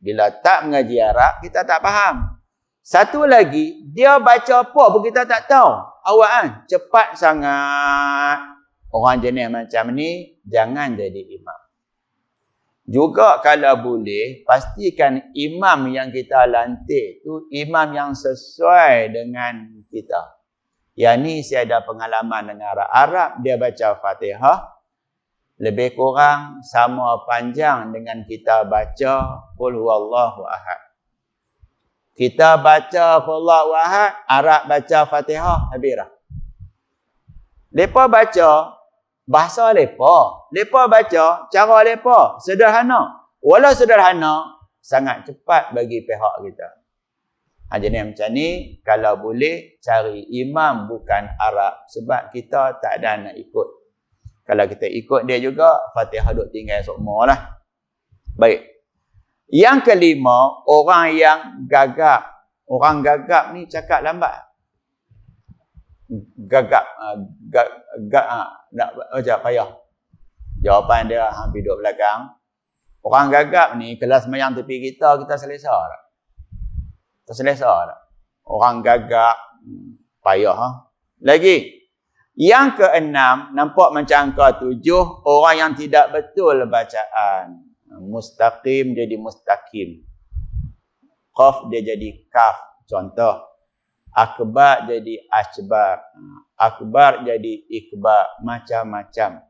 Bila tak mengaji Arab, kita tak faham. Satu lagi, dia baca apa pun kita tak tahu. Awak kan, cepat sangat. Orang jenis macam ni, jangan jadi imam. Juga kalau boleh, pastikan imam yang kita lantik tu imam yang sesuai dengan kita. Yang ni saya ada pengalaman dengan Arab, dia baca Fatihah lebih kurang sama panjang dengan kita baca Qul huwallahu ahad. Kita baca Qul huwallahu ahad, Arab baca Fatihah, habis dah. Depa baca bahasa lepa. Lepa baca cara lepa, sederhana. Walau sederhana, sangat cepat bagi pihak kita. Jadi macam ni, kalau boleh cari imam bukan Arab sebab kita tak ada nak ikut. Kalau kita ikut dia juga, Fatihah duk tinggal semua lah. Baik. Yang kelima, orang yang gagap. Orang gagap ni cakap lambat. Gagap. Nak macam payah. Jawapan dia hampir duduk belakang. Orang gagap ni, kelas semayang tepi kita selesa tak? Tak selesa tak? Orang gagap, payah. Lagi. Yang keenam, nampak macam angka 7, orang yang tidak betul bacaan. Mustaqim jadi mustaqim. Qaf dia jadi kaf. Contoh. Akbar jadi asbar. Akbar jadi ikbar. Macam-macam.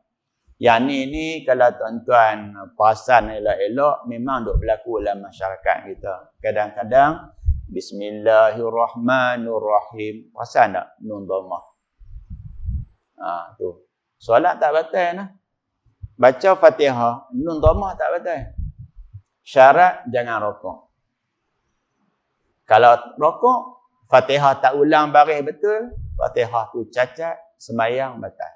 Yang ni kalau tuan-tuan perasan elok-elok, memang duk berlaku dalam masyarakat kita. Kadang-kadang, Bismillahirrahmanirrahim. Perasan tak? Nun dhammah. Tu. Solat tak batal nah. Baca Fatihah, nun dhammah tak batal. Syarat jangan rokok. Kalau rokok, Fatihah tak ulang baris betul, Fatihah tu cacat, sembahyang batal.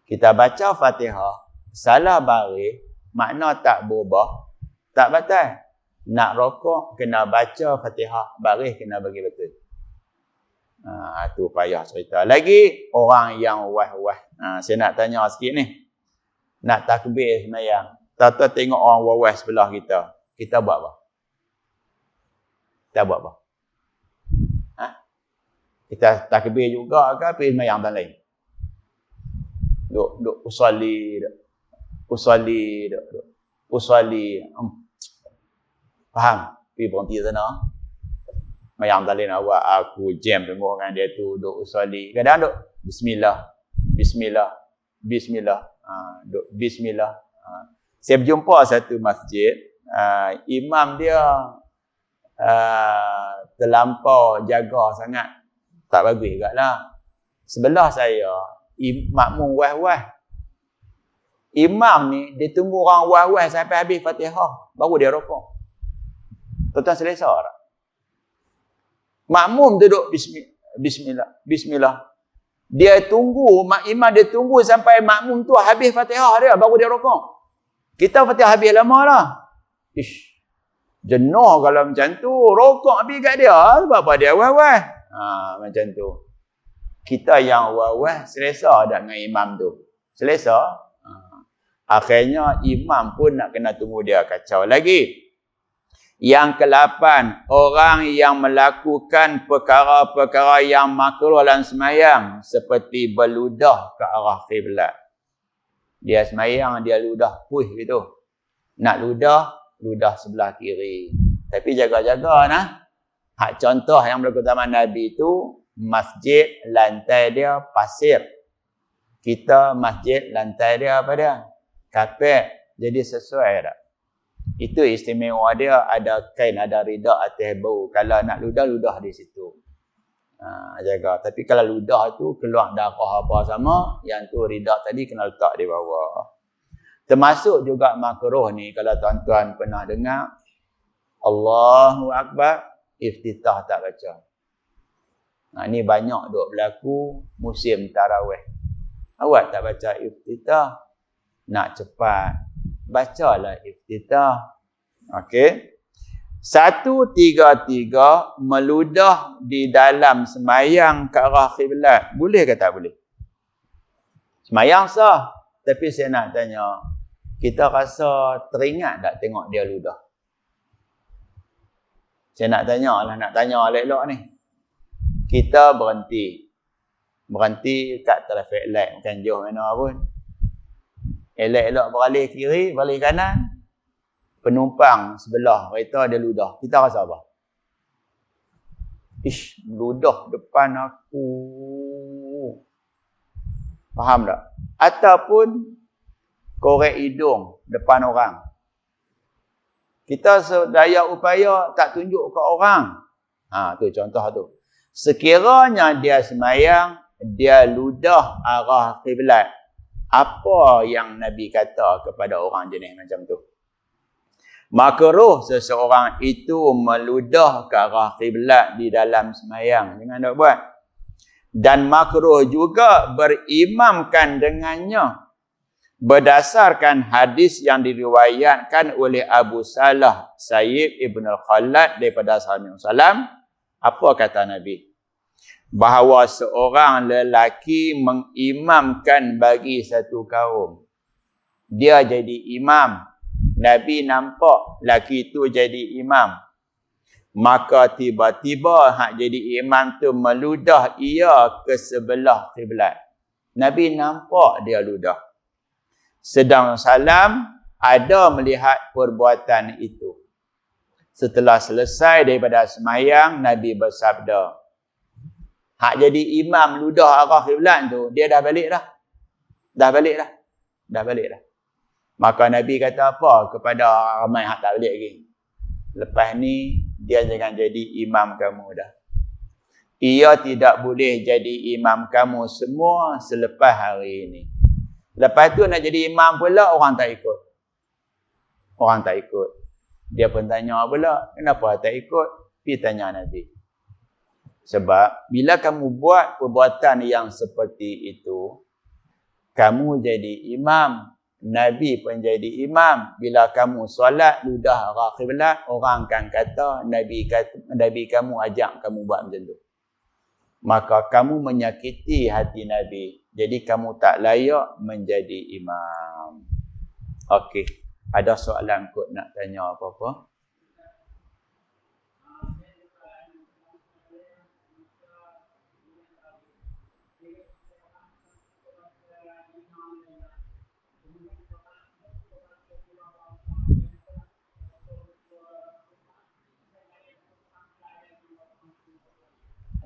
Kita baca Fatihah, salah baris, makna tak berubah, tak batal. Nak rokok, kena baca Fatihah, baris kena bagi betul. Tu payah cerita. Lagi, orang yang wah-wah. Saya nak tanya sikit ni. Nak takbir semayang. Tata tengok orang wah-wah sebelah kita. Kita buat apa? Kita buat apa? Kita takbir juga ke pergi semayang dan lain? Duk usali. Faham? Pergi berhenti sana. Mayang talin awak, aku jam tengok dengan dia tu, duk usali. Kadang duk bismillah. Duk bismillah. Saya berjumpa satu masjid, imam dia terlampau jaga sangat. Tak bagus juga lah. Sebelah saya, makmum wah-wah. Imam ni, dia tunggu orang wah-wah sampai habis Fatihah. Baru dia rokok. Tuan-tuan selesa tak? Makmum duduk bismillah. Dia tunggu, imam dia tunggu sampai makmum tu habis Fatihah dia, baru dia rokok. Kita Fatihah habis lama lah. Jenuh kalau macam tu, rokok habis kat dia. Sebab apa dia wah-wah? Macam tu. Kita yang wah-wah, selesa tak dengan imam tu? Selesa? Akhirnya imam pun nak kena tunggu dia kacau lagi. Yang ke-8, orang yang melakukan perkara-perkara yang makruh dalam semayang seperti berludah ke arah kiblat. Dia semayang, dia ludah puih gitu. Nak ludah sebelah kiri. Tapi jaga-jaga nah. Hak contoh yang berlaku zaman Nabi itu, masjid lantai dia pasir. Kita masjid lantai dia apa dia? Kapet. Jadi sesuai tak? Itu istimewa dia, ada kain, ada ridak atas bau. Kalau nak ludah di situ. Jaga. Tapi kalau ludah tu keluar darah apa sama, yang tu ridak tadi kena letak di bawah. Termasuk juga makruh ni, kalau tuan-tuan pernah dengar, Allahu Akbar, iftitah tak baca. Ni banyak duk berlaku musim tarawih. Awak tak baca iftitah, nak cepat, bacalah iftitah. Okey. 133 meludah di dalam semayang ke arah kiblat. Boleh ke tak boleh? Semayang sah. Tapi saya nak tanya, kita rasa teringat tak tengok dia ludah? Saya nak tanya elok-elok ni. Kita berhenti kat traffic light, bukan jauh mana pun. Elok-elok beralih kiri, beralih kanan. Penumpang sebelah kereta dia ludah. Kita rasa apa? Ish, ludah depan aku. Faham tak? Ataupun korek hidung depan orang. Kita sedaya upaya tak tunjuk ke orang. Tu contoh tu. Sekiranya dia semayang, dia ludah arah kiblat. Apa yang Nabi kata kepada orang jenis macam tu? Makruh seseorang itu meludah ke arah kiblat di dalam semayang. Jangan nak buat. Dan makruh juga berimamkan dengannya. Berdasarkan hadis yang diriwayatkan oleh Abu Salah Sayyid Ibn Al-Khalad daripada Sallallahu, apa kata Nabi? Bahawa seorang lelaki mengimamkan bagi satu kaum. Dia jadi imam. Nabi nampak lelaki itu jadi imam. Maka tiba-tiba hak jadi imam tu meludah ia ke sebelah kiblat. Nabi nampak dia ludah. Sedang salam ada melihat perbuatan itu. Setelah selesai daripada semayang, Nabi bersabda, hak jadi imam ludah arah kiblat tu, dia dah balik dah. Dah balik dah. Maka Nabi kata apa kepada ramai hak tak balik lagi? Lepas ni, dia jangan jadi imam kamu dah. Ia tidak boleh jadi imam kamu semua selepas hari ini. Lepas tu nak jadi imam pula, orang tak ikut. Dia pun tanya pula, kenapa tak ikut? Pergi tanya Nabi. Sebab bila kamu buat perbuatan yang seperti itu, kamu jadi imam. Nabi pun jadi imam. Bila kamu solat, ludah arah kiblat, orang akan kata, Nabi kamu ajak kamu buat macam tu. Maka kamu menyakiti hati Nabi. Jadi kamu tak layak menjadi imam. Okey. Ada soalan kot nak tanya apa-apa?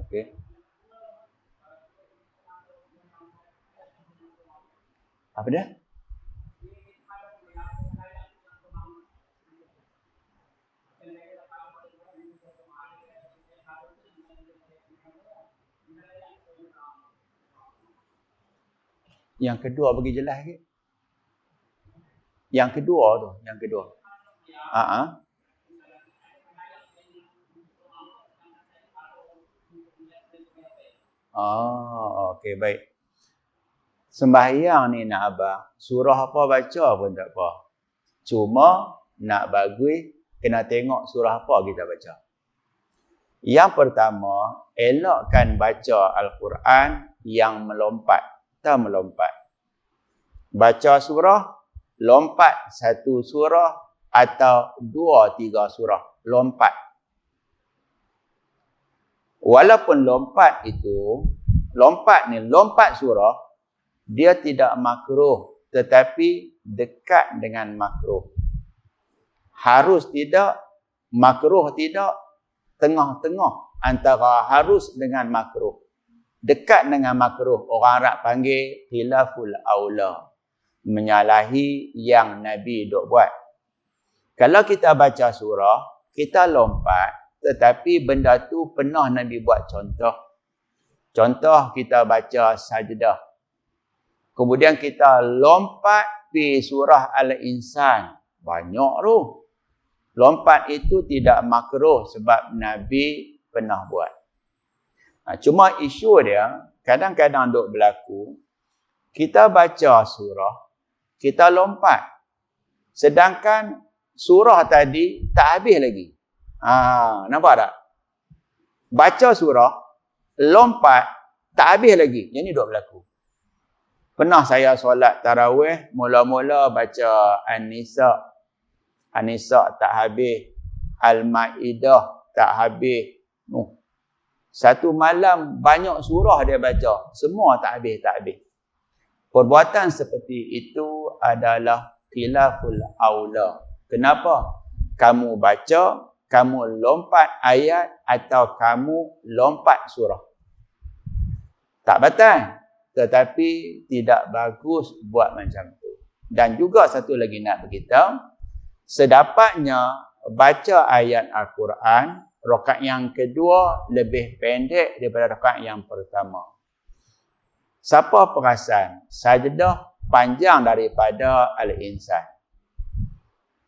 Okey. Apa dia? Yang kedua bagi jelas sikit. Yang kedua. Okey, baik. Sembahyang ni nak abang, surah apa baca pun tak apa. Cuma nak bagus, kena tengok surah apa kita baca. Yang pertama, elakkan baca Al-Quran yang melompat. Tak melompat. Baca surah, lompat satu surah atau 2-3 surah. Lompat. Walaupun lompat surah, dia tidak makruh, tetapi dekat dengan makruh. Harus tidak, makruh tidak, tengah-tengah antara harus dengan makruh. Dekat dengan makruh, orang Arab panggil khilaful aula. Menyalahi yang Nabi duk buat. Kalau kita baca surah, kita lompat, tetapi benda tu pernah Nabi buat contoh. Contoh kita baca sajdah. Kemudian kita lompat di surah Al-Insan. Banyak tu. Lompat itu tidak makruh sebab Nabi pernah buat. Cuma isu dia, kadang-kadang duk berlaku, kita baca surah, kita lompat. Sedangkan surah tadi tak habis lagi. Nampak tak? Baca surah, lompat, tak habis lagi. Yang ni duk berlaku. Pernah saya solat tarawih, mula-mula baca An-Nisa. An-Nisa tak habis. Al-Ma'idah tak habis. Satu malam banyak surah dia baca. Semua tak habis. Perbuatan seperti itu adalah khilaful aula. Kenapa? Kamu baca, kamu lompat ayat atau kamu lompat surah. Tak batal. Tetapi tidak bagus buat macam tu. Dan juga satu lagi nak beritahu, sedapatnya baca ayat Al-Quran, rakaat yang kedua lebih pendek daripada rakaat yang pertama. Siapa perasan sajdah panjang daripada Al-Insan?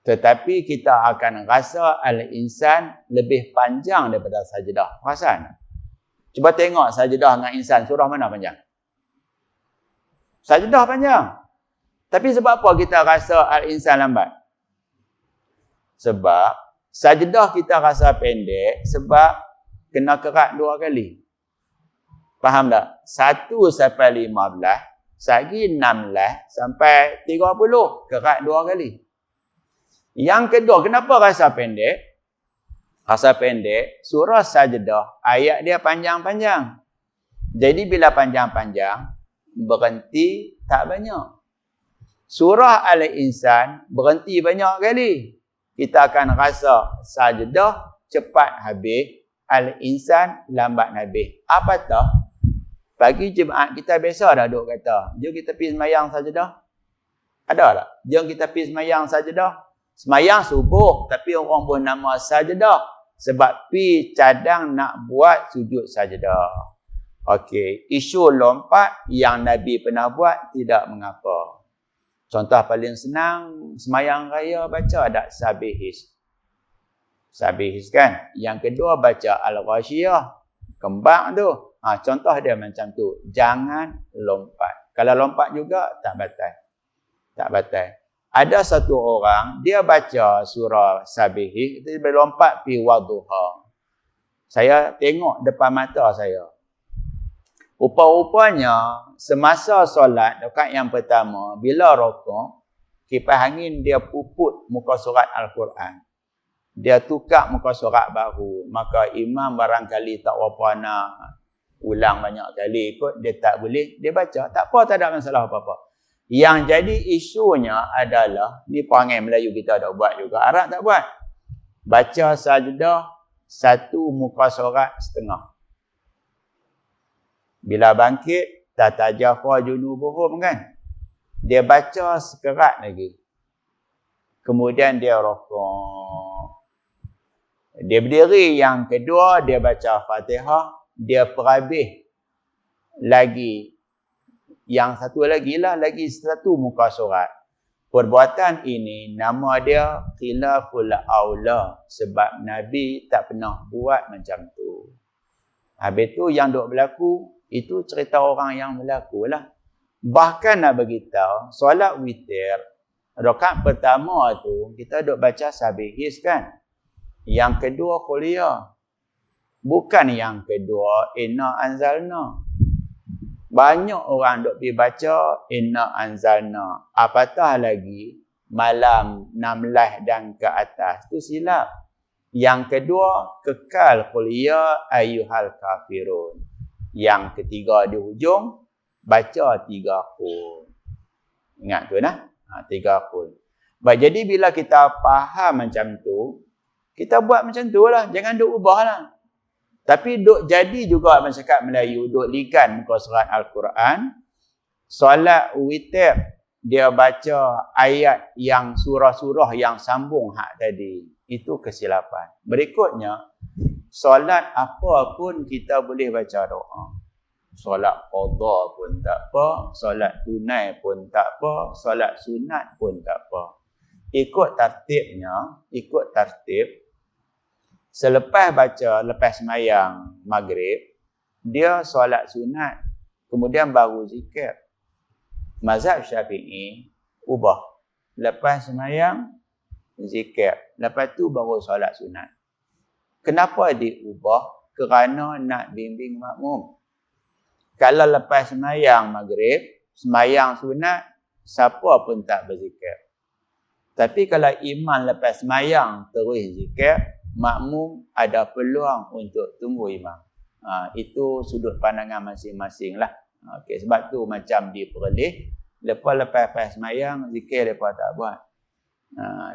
Tetapi kita akan rasa Al-Insan lebih panjang daripada sajdah. Perasan? Cuba tengok sajdah dengan insan, surah mana panjang? Sajdah panjang. Tapi sebab apa kita rasa Al-Insan lambat? Sebab sajdah kita rasa pendek sebab kena kerat 2 kali. Faham tak? 1 sampai 15, sagi 16 sampai 30, kerat 2 kali. Yang kedua, kenapa rasa pendek? Rasa pendek, surah sajdah, ayat dia panjang-panjang. Jadi bila panjang-panjang, berhenti tak banyak. Surah Al-Insan berhenti banyak kali. Kita akan rasa sajdah cepat habis, Al-Insan lambat habis. Apa tak? Pagi Jumaat kita biasa dah duk kata, jom kita pergi semayang sajdah. Ada tak? Jom kita pergi semayang sajdah. Semayang subuh, tapi orang pun nama sajdah. Sebab pi cadang nak buat sujud sajdah. Okey, isu lompat yang Nabi pernah buat tidak mengapa. Contoh paling senang, semayang raya baca ada sabihis. Sabihis kan? Yang kedua baca al-ghasyiyah. Kembang tu. Contoh dia macam tu. Jangan lompat. Kalau lompat juga tak batal. Tak batal. Ada satu orang, dia baca surah sabihis, dia berlompat pi wadduha. Saya tengok depan mata saya. Rupa-rupanya semasa solat rakaat yang pertama, bila rukuk, kipas angin dia puput muka surat Al-Quran. Dia tukar muka surat baru. Maka imam barangkali tak apa nak ulang banyak kali ikut, dia tak boleh, dia baca. Tak apa, tak ada masalah apa-apa. Yang jadi isunya adalah, ni perangai Melayu kita dah buat juga, Arab tak buat. Baca sajdah 1 muka surat setengah. Bila bangkit, tatajafa junubuhum kan. Dia baca sekerat lagi. Kemudian dia rukuk. Dia berdiri yang kedua, dia baca Fatihah, dia perhabis lagi. Yang satu lagi lah, lagi 1 muka surat. Perbuatan ini, nama dia khilaful aula. Sebab Nabi tak pernah buat macam tu. Habis tu yang duk berlaku, itu cerita orang yang berlaku lah. Bahkan nak beritahu, solat witir, rakaat pertama tu, kita duk baca sabihis kan. Yang kedua kuliah. Bukan yang kedua, inna anzalna. Banyak orang duk pergi baca inna anzalna. Apatah lagi malam 16 dan ke atas. Itu silap. Yang kedua, kekal kuliah ayyuhal kafirun. Yang ketiga di hujung, baca 3 qul. Ingat tu nah? 3 qul. Jadi bila kita faham macam tu, kita buat macam tu lah. Jangan duk ubah lah. Tapi duk jadi juga masyarakat Melayu, duk likan muka surat Al-Quran. Solat witir, dia baca ayat yang surah-surah yang sambung hak tadi. Itu kesilapan. Berikutnya, solat apa pun kita boleh baca doa. Solat qadha pun tak apa, solat tunai pun tak apa, solat sunat pun tak apa. Ikut tertibnya, ikut tertib. Selepas baca, lepas semayang maghrib, dia solat sunat, kemudian baru zikir. Mazhab Syafi'i ubah. Lepas semayang, zikir. Lepas tu baru solat sunat. Kenapa diubah? Kerana nak bimbing makmum. Kalau lepas semayang maghrib, semayang sunat, siapa pun tak berzikir. Tapi kalau imam lepas semayang terus zikir, makmum ada peluang untuk tunggu imam. Itu sudut pandangan masing-masing lah. Okey, sebab tu macam diperlih. Lepas semayang, zikir mereka tak buat.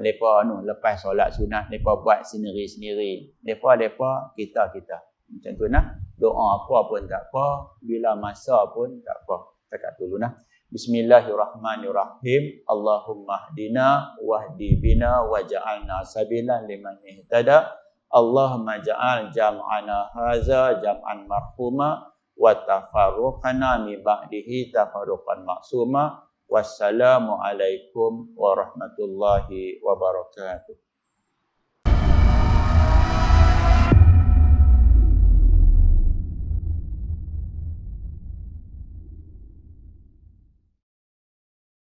Mereka lepas solat sunat, mereka buat sendiri-sendiri. Mereka kita. Macam tu nah. Doa apa pun tak apa. Bila masa pun tak apa. Cakap dulu nah. Bismillahirrahmanirrahim. Allahumma hdina wahdi bina waj'alna sabilan liman ihtada. Allahumma ja'al jam'ana haza jam'an marhuma wa tafarruqana min ba'dihi tafarruqan maksuma. Wassalamu alaikum warahmatullahi wabarakatuh.